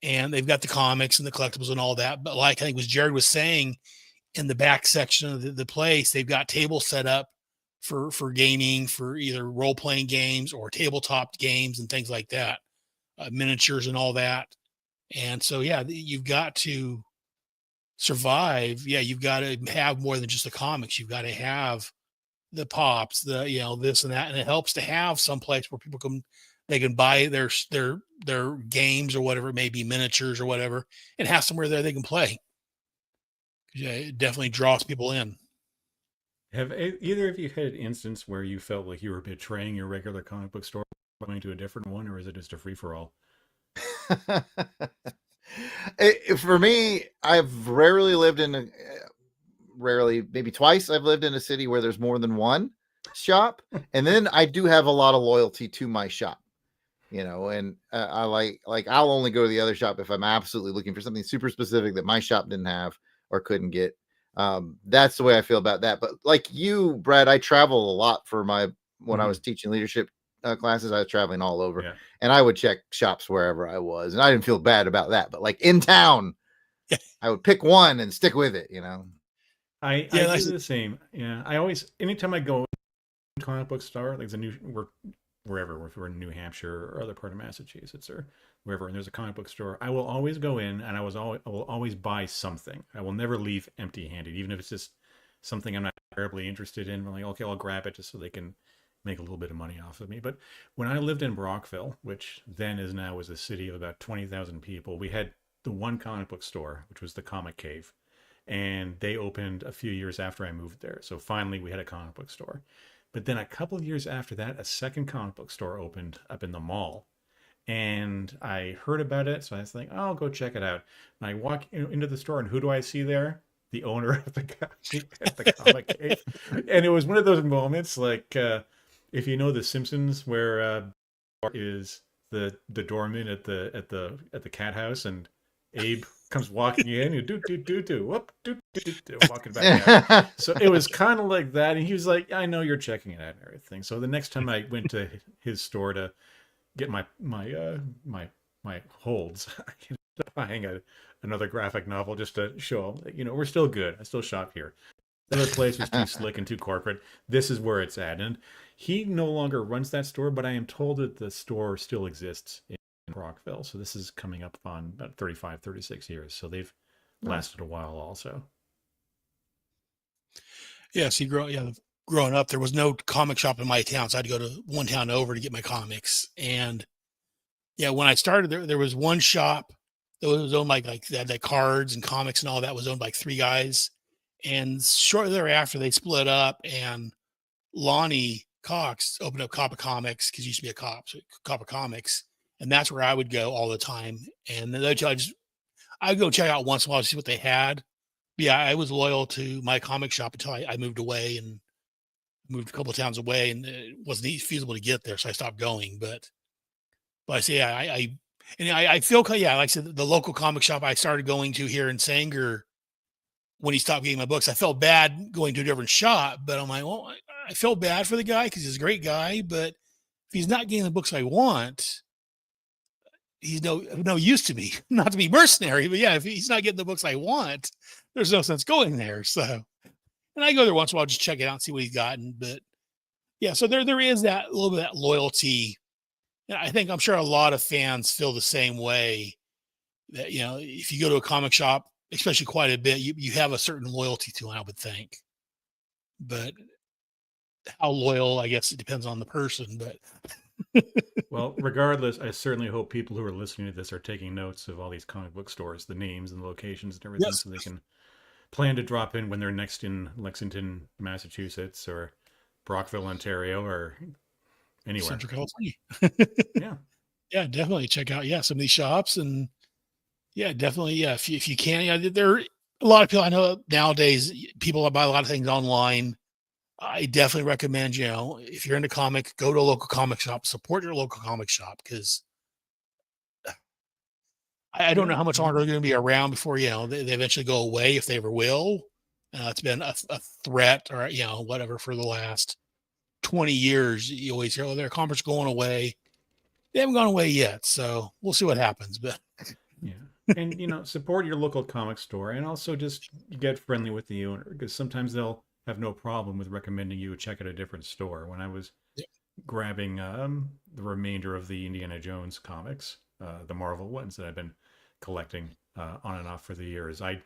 Speaker 1: and they've got the comics and the collectibles and all that. But like I think was Jared was saying, in the back section of the place, they've got tables set up for gaming, for either role-playing games or tabletop games and things like that, miniatures and all that. And so, you've got to survive. You've got to have more than just the comics. You've got to have the pops, this and that. And it helps to have some place where people they can buy their games or whatever it may be, miniatures or whatever, and have somewhere there they can play. It definitely draws people in.
Speaker 5: Have either of you had an instance where you felt like you were betraying your regular comic book store, going to a different one, or is it just a free-for-all?
Speaker 3: For me, I've rarely lived in maybe twice I've lived in a city where there's more than one shop. And then I do have a lot of loyalty to my shop, and I like I'll only go to the other shop if I'm absolutely looking for something super specific that my shop didn't have or couldn't get. That's the way I feel about that. But like you, Brad, I travel a lot for when I was teaching leadership classes. I was traveling all over, and I would check shops wherever I was, and I didn't feel bad about that. But like in town, I would pick one and stick with it.
Speaker 5: I do the same. Yeah, I always, anytime I go to a comic book store, like wherever, if we're in New Hampshire or other part of Massachusetts or wherever, and there's a comic book store, I will always go in and I will always buy something. I will never leave empty-handed, even if it's just something I'm not terribly interested in. I'm like, okay, I'll grab it just so they can make a little bit of money off of me. But when I lived in Brockville, which then is now was a city of about 20,000 people, we had the one comic book store, which was the Comic Cave. And they opened a few years after I moved there. So finally we had a comic book store. But then a couple of years after that, a second comic book store opened up in the mall. And I heard about it, so I was like, oh, I'll go check it out. And I walk into the store, and who do I see there? The owner of the Comic Cave. And it was one of those moments, like, if you know The Simpsons, where is the doorman at the cat house, and Abe comes walking in, and walking back out. So it was kind of like that, and he was like, "I know you're checking it out and everything." So the next time I went to his store to get my holds, I ended up buying another graphic novel just to show him, we're still good. I still shop here. The other place was too slick and too corporate. This is where it's at, and he no longer runs that store, but I am told that the store still exists in Brockville. So this is coming up on about 35, 36 years. So they've lasted a while also.
Speaker 1: Yeah. See, growing up, there was no comic shop in my town. So I had to go to one town over to get my comics. And yeah, when I started there was one shop that was owned by like they had like cards and comics and all that was owned by 3 guys. And shortly thereafter, they split up, and Lonnie Cox opened up Coppa Comics because he used to be a cop, so Coppa Comics, and that's where I would go all the time. And then I'd go check out once in a while to see what they had. But yeah, I was loyal to my comic shop until I moved away and moved a couple of towns away, and it wasn't feasible to get there, so I stopped going. But I say I feel like I said, the local comic shop I started going to here in Sanger. When he stopped getting my books, I felt bad going to a different shop, but I'm like, well, I felt bad for the guy because he's a great guy, but if he's not getting the books I want, he's no use to me. Not to be mercenary, but yeah, if he's not getting the books I want, there's no sense going there. So, and I go there once in a while, just check it out and see what he's gotten. But yeah, so there is that little bit of that loyalty. And I'm sure a lot of fans feel the same way that, if you go to a comic shop, especially quite a bit, you have a certain loyalty to it, I would think. But how loyal, I guess it depends on the person. But
Speaker 5: well, regardless, I certainly hope people who are listening to this are taking notes of all these comic book stores, the names and the locations and everything, so they can plan to drop in when they're next in Lexington, Massachusetts, or Brockville, Ontario, or anywhere.
Speaker 1: Central California.
Speaker 5: Yeah,
Speaker 1: definitely check out some of these shops. And yeah, definitely. Yeah. If you can, there are a lot of people I know nowadays, people buy a lot of things online. I definitely recommend, if you're into comic, go to a local comic shop, support your local comic shop. Cause I don't know how much longer they're going to be around before, they eventually go away, if they ever will. It's been a threat or, whatever for the last 20 years. You always hear, their comics going away. They haven't gone away yet. So we'll see what happens, but
Speaker 5: yeah. And, support your local comic store, and also just get friendly with the owner, because sometimes they'll have no problem with recommending you check out a different store. When I was grabbing the remainder of the Indiana Jones comics, the Marvel ones that I've been collecting on and off for the years, I'd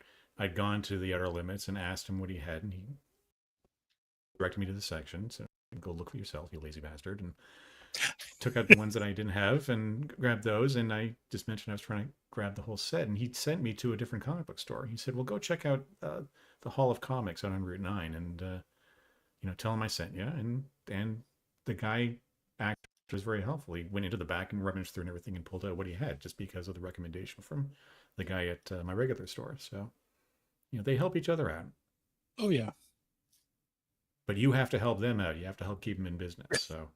Speaker 5: gone to the Outer Limits and asked him what he had, and he directed me to the section. So go look for yourself, you lazy bastard. And took out the ones that I didn't have and grabbed those. And I just mentioned I was trying to grab the whole set, and he sent me to a different comic book store. He said, well, go check out the Hall of Comics out on Route 9 and, tell him I sent you. And the guy actually was very helpful. He went into the back and rummaged through and everything and pulled out what he had just because of the recommendation from the guy at my regular store. So, they help each other out.
Speaker 1: Oh, yeah.
Speaker 5: But you have to help them out. You have to help keep them in business. So,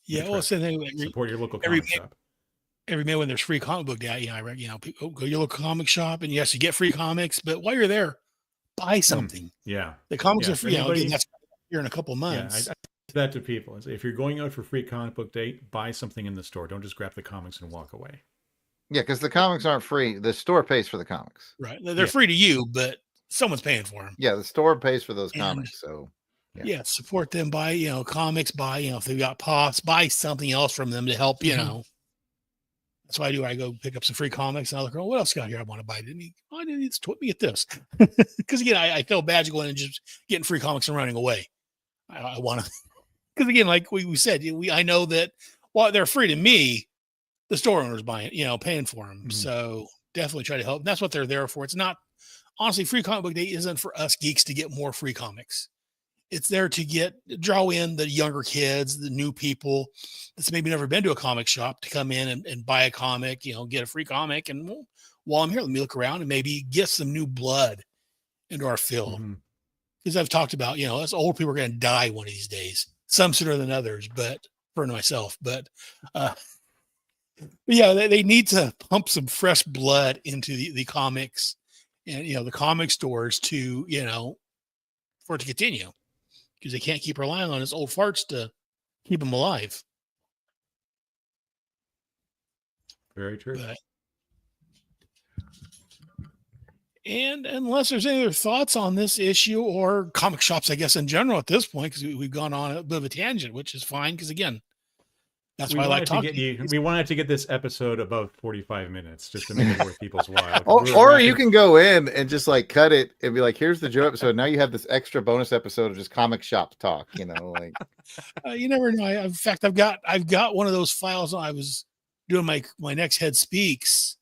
Speaker 1: yeah, well,
Speaker 5: support your local comic shop.
Speaker 1: Every May when there's free comic book day, people go to your local comic shop, and yes, you get free comics. But while you're there, buy something.
Speaker 5: Yeah,
Speaker 1: the comics are free. That's here in a couple months.
Speaker 5: Yeah, I say that to people. If you're going out for free comic book day, buy something in the store. Don't just grab the comics and walk away.
Speaker 3: Yeah, because the comics aren't free. The store pays for the comics.
Speaker 1: Right, they're free to you, but someone's paying for them.
Speaker 3: Yeah, the store pays for those comics. So
Speaker 1: Yeah, support them, buy, comics, buy, if they've got pops, buy something else from them to help, That's what I do. I go pick up some free comics and I look, what else got here I want to buy? Didn't he? Oh, I didn't need to get this. Because again, I feel bad going and just getting free comics and running away. I want to, because again, like we said, I know that while they're free to me, the store owner's buying, paying for them. So definitely try to help. And that's what they're there for. It's not, honestly, Free Comic Book Day isn't for us geeks to get more free comics. It's there to draw in the younger kids, the new people that's maybe never been to a comic shop to come in and buy a comic, get a free comic. And while I'm here, let me look around and maybe get some new blood into our field. Because I've talked about, us old people are going to die one of these days, some sooner than others, but for myself. But yeah, they need to pump some fresh blood into the comics and, the comic stores to, for it to continue. Because they can't keep relying on his old farts to keep them alive.
Speaker 5: Very true.
Speaker 1: And unless there's any other thoughts on this issue or comic shops, I guess, in general at this point, because we've gone on a bit of a tangent, which is fine. Because again, that's why I like talking.
Speaker 5: We wanted to get this episode above 45 minutes just to make it worth people's while.
Speaker 3: Or you can go in and just like cut it and be like, here's the Joe episode. Now you have this extra bonus episode of just comic shop talk, like
Speaker 1: you never know. In fact, I've got one of those files. I was doing my next Head Speaks,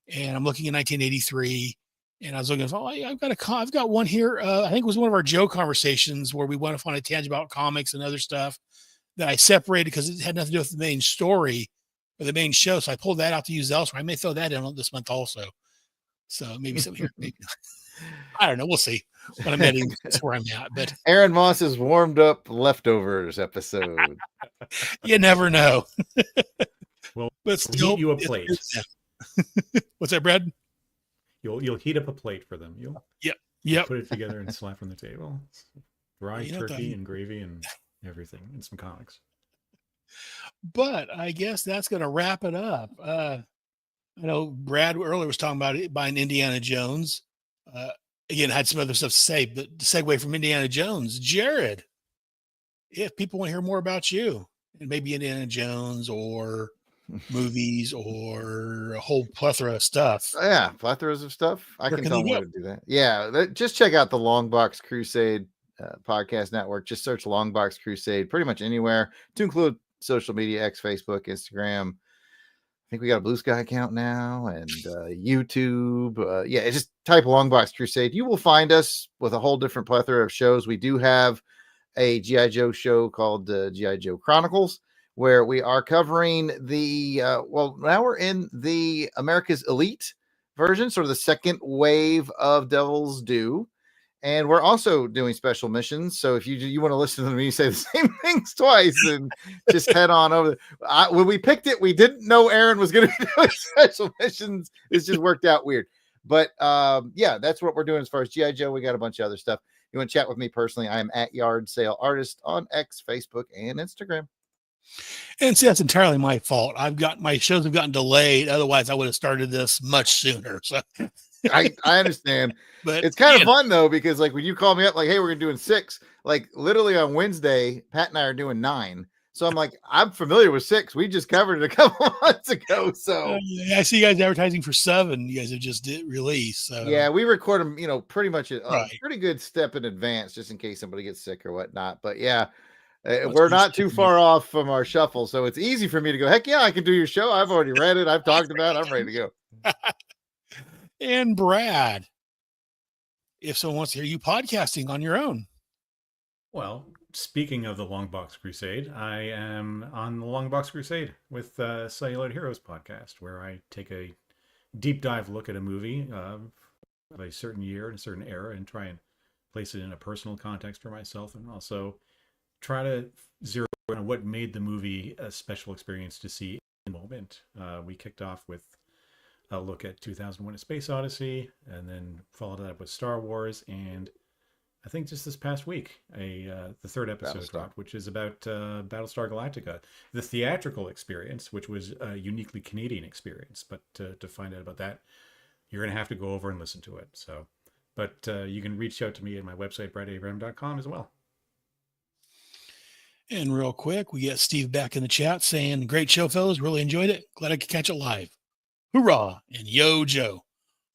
Speaker 1: and I'm looking at 1983, and I was looking, I've got one here. I think it was one of our Joe conversations where we went off on a tangent about comics and other stuff that I separated because it had nothing to do with the main story or the main show. So I pulled that out to use elsewhere. I may throw that in this month also. So maybe something here. Maybe I don't know. We'll see when I'm editing. That's where I'm at. But
Speaker 3: Aaron Moss's warmed up leftovers episode.
Speaker 1: You never know.
Speaker 5: Well,
Speaker 1: but still,
Speaker 5: heat you a plate.
Speaker 1: What's that, Brad?
Speaker 5: You'll heat up a plate for them.
Speaker 1: Yep.
Speaker 5: Put it together and slap on the table. Dry turkey and gravy and everything and some comics.
Speaker 1: But I guess that's going to wrap it up. I know Brad earlier was talking about it buying Indiana Jones. Again, had some other stuff to say, but to segue from Indiana Jones, Jared, if people want to hear more about you and maybe Indiana Jones or movies or a whole plethora of stuff.
Speaker 3: Yeah, plethoras of stuff. I can tell them where to do that. Yeah, just check out the Long Box Crusade podcast network. Just search Long Box Crusade pretty much anywhere, to include social media, X, Facebook, Instagram. I think we got a Blue Sky account now and YouTube. Yeah, just type Long Box Crusade. You will find us with a whole different plethora of shows. We do have a G.I. Joe show called G.I. Joe Chronicles, where we are covering now we're in the America's Elite version, sort of the second wave of Devil's Due. And we're also doing special missions. So if you want to listen to me say the same things twice, and just head on over. When we picked it, we didn't know Aaron was going to be doing special missions. It's just worked out weird. But yeah, that's what we're doing as far as G.I. Joe. We got a bunch of other stuff. You want to chat with me personally? I am at Yard Sale Artist on X, Facebook, and Instagram.
Speaker 1: And see, that's entirely my fault. My shows have gotten delayed. Otherwise, I would have started this much sooner. So
Speaker 3: I understand. But it's kind of fun though, because like when you call me up, like, hey, we're doing 6, like literally on Wednesday, Pat and I are doing 9. So I'm like, I'm familiar with 6. We just covered it a couple months ago. So
Speaker 1: I see you guys advertising for 7. You guys have just released. So.
Speaker 3: Yeah, we record them, pretty much a pretty good step in advance, just in case somebody gets sick or whatnot. But yeah, we're not too far off from our shuffle. So it's easy for me to go, heck yeah, I can do your show. I've already read it. I've talked about it. I'm ready to go.
Speaker 1: And Brad, if someone wants to hear you podcasting on your own.
Speaker 5: Well, speaking of the Long Box Crusade, I am on the Long Box Crusade with Celluloid Heroes podcast, where I take a deep dive look at a movie of a certain year and a certain era and try and place it in a personal context for myself, and also try to zero in on what made the movie a special experience to see in the moment. We kicked off with a look at 2001: A Space Odyssey, and then followed that up with Star Wars, and I think just this past week, the third episode dropped, which is about Battlestar Galactica, the theatrical experience, which was a uniquely Canadian experience. But to find out about that, you're going to have to go over and listen to it. So, but you can reach out to me at my website, bradavram.com as well.
Speaker 1: And real quick, we get Steve back in the chat saying, great show, fellas. Really enjoyed it. Glad I could catch it live. Hoorah. And yo, Joe.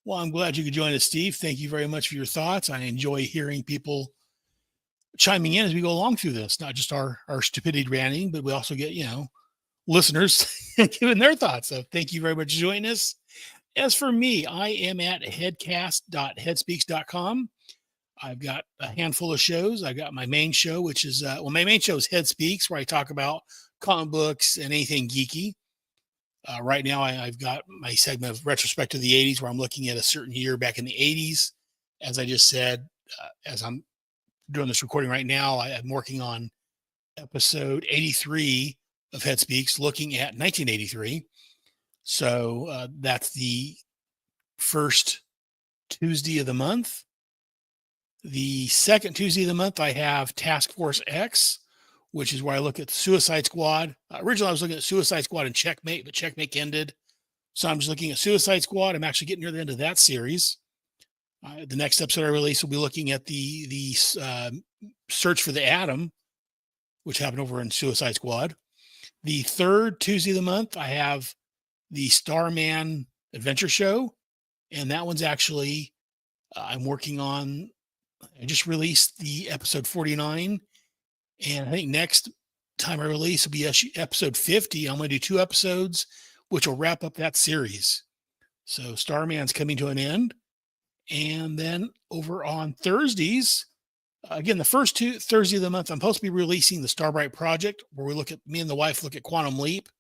Speaker 1: Well, I'm glad you could join us, Steve. Thank you very much for your thoughts. I enjoy hearing people chiming in as we go along through this, not just our stupidity ranting, but we also get, listeners giving their thoughts. So thank you very much for joining us. As for me, I am at headcast.headspeaks.com. I've got a handful of shows. I've got my main show, which is, my main show is Head Speaks, where I talk about comic books and anything geeky. Right now, I've got my segment of retrospect to the 80s, where I'm looking at a certain year back in the 80s. As I just said, as I'm doing this recording right now, I'm working on episode 83 of Head Speaks, looking at 1983. So that's the first Tuesday of the month. The second Tuesday of the month, I have Task Force X, which is where I look at Suicide Squad. Originally, I was looking at Suicide Squad and Checkmate, but Checkmate ended. So I'm just looking at Suicide Squad. I'm actually getting near the end of that series. The next episode I release will be looking at the Search for the Atom, which happened over in Suicide Squad. The third Tuesday of the month, I have the Starman Adventure Show. And that one's actually, I'm working on, I just released the episode 49. And I think next time I release will be episode 50. I'm going to do 2 episodes, which will wrap up that series. So Starman's coming to an end. And then over on Thursdays, again, the first 2 Thursday of the month, I'm supposed to be releasing the Starbright Project, where me and the wife look at Quantum Leap.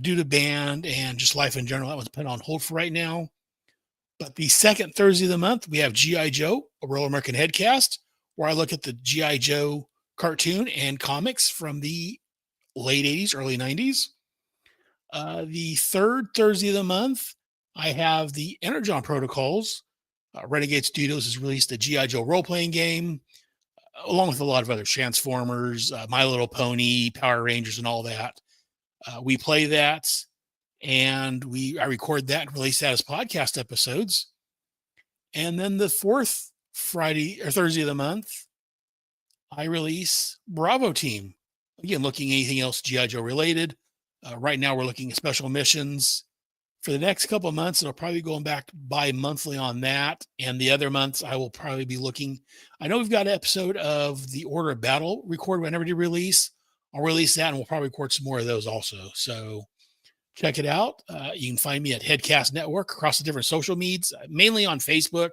Speaker 1: Due to band and just life in general, that one's put on hold for right now. But the second Thursday of the month, we have G.I. Joe, A Real American Headcast, where I look at the G.I. Joe cartoon and comics from the late 80s, early 90s. The third Thursday of the month, I have the Energon Protocols. Renegade Studios has released a G.I. Joe role-playing game, along with a lot of other Transformers, My Little Pony, Power Rangers, and all that. We play that, and I record that and release that as podcast episodes. And then the fourth Friday or Thursday of the month, I release Bravo Team. Again, looking at anything else G.I. Joe related. Right now, we're looking at special missions. For the next couple of months, it'll probably be going back bi-monthly on that. And the other months, I will probably be looking. I know we've got an episode of the Order of Battle recorded whenever we release. I'll release that, and we'll probably record some more of those also. So check it out. You can find me at Headcast Network across the different social medias, mainly on Facebook.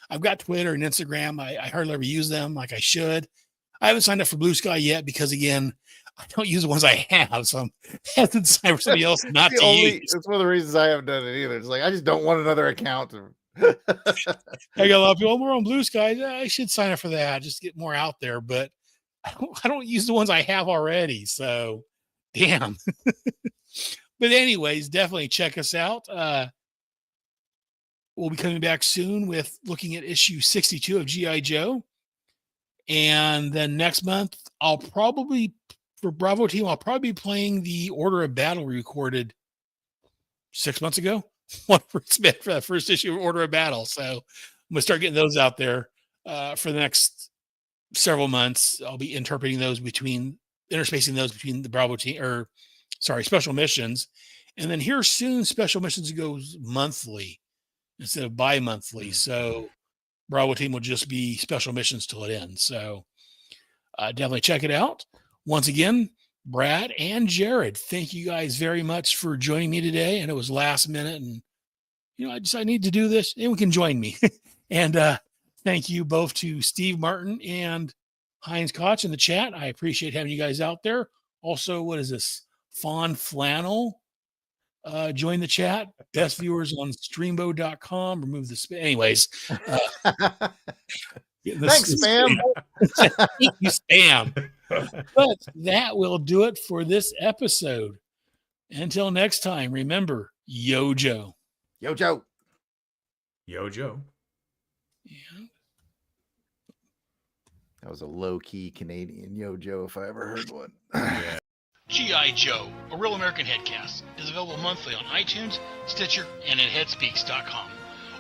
Speaker 1: I've got Twitter and Instagram. I hardly ever use them like I should. I haven't signed up for Blue Sky yet because, again, I don't use the ones I have, so I'm hesitant to sign for somebody else not to use.
Speaker 3: That's one of the reasons I haven't done it either. It's like I just don't want another account.
Speaker 1: I got a lot of people, we're on Blue Sky. I should sign up for that, just get more out there. But I don't use the ones I have already. So, damn. But anyways, definitely check us out. We'll be coming back soon with looking at issue 62 of G.I. Joe. And then next month, for Bravo Team, I'll probably be playing the Order of Battle we recorded 6 months ago. For the first issue of Order of Battle. So I'm going to start getting those out there for the next several months. I'll be interspersing those between the Bravo Team, special missions. And then here soon, special missions goes monthly instead of bi-monthly. So Bravo Team will just be special missions till it ends. So definitely check it out. Once again, Brad and Jared, thank you guys very much for joining me today. And it was last minute, and I need to do this. Anyone can join me. And thank you both to Steve Martin and Heinz Koch in the chat. I appreciate having you guys out there. Also, what is this? Fawn Flannel join the chat. Best viewers on streambo.com. Remove the spam. Anyways.
Speaker 3: Thanks, spam.
Speaker 1: Thank you, spam. But that will do it for this episode. Until next time, remember, Yo Joe.
Speaker 3: Yo Joe.
Speaker 5: Yo Joe.
Speaker 1: Yeah.
Speaker 3: That was a low-key Canadian Yo Joe if I ever heard one.
Speaker 5: Yeah.
Speaker 1: G.I. Joe, A Real American Headcast, is available monthly on iTunes, Stitcher, and at headspeaks.com.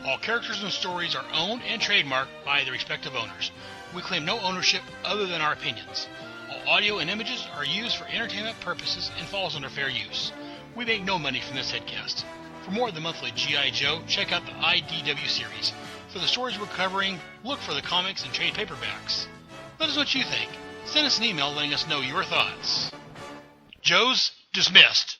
Speaker 1: All characters and stories are owned and trademarked by their respective owners. We claim no ownership other than our opinions. All audio and images are used for entertainment purposes and falls under fair use. We make no money from this headcast. For more of the monthly G.I. Joe, check out the IDW series. For the stories we're covering, look for the comics and trade paperbacks. Let us know what you think. Send us an email letting us know your thoughts. Joe's dismissed.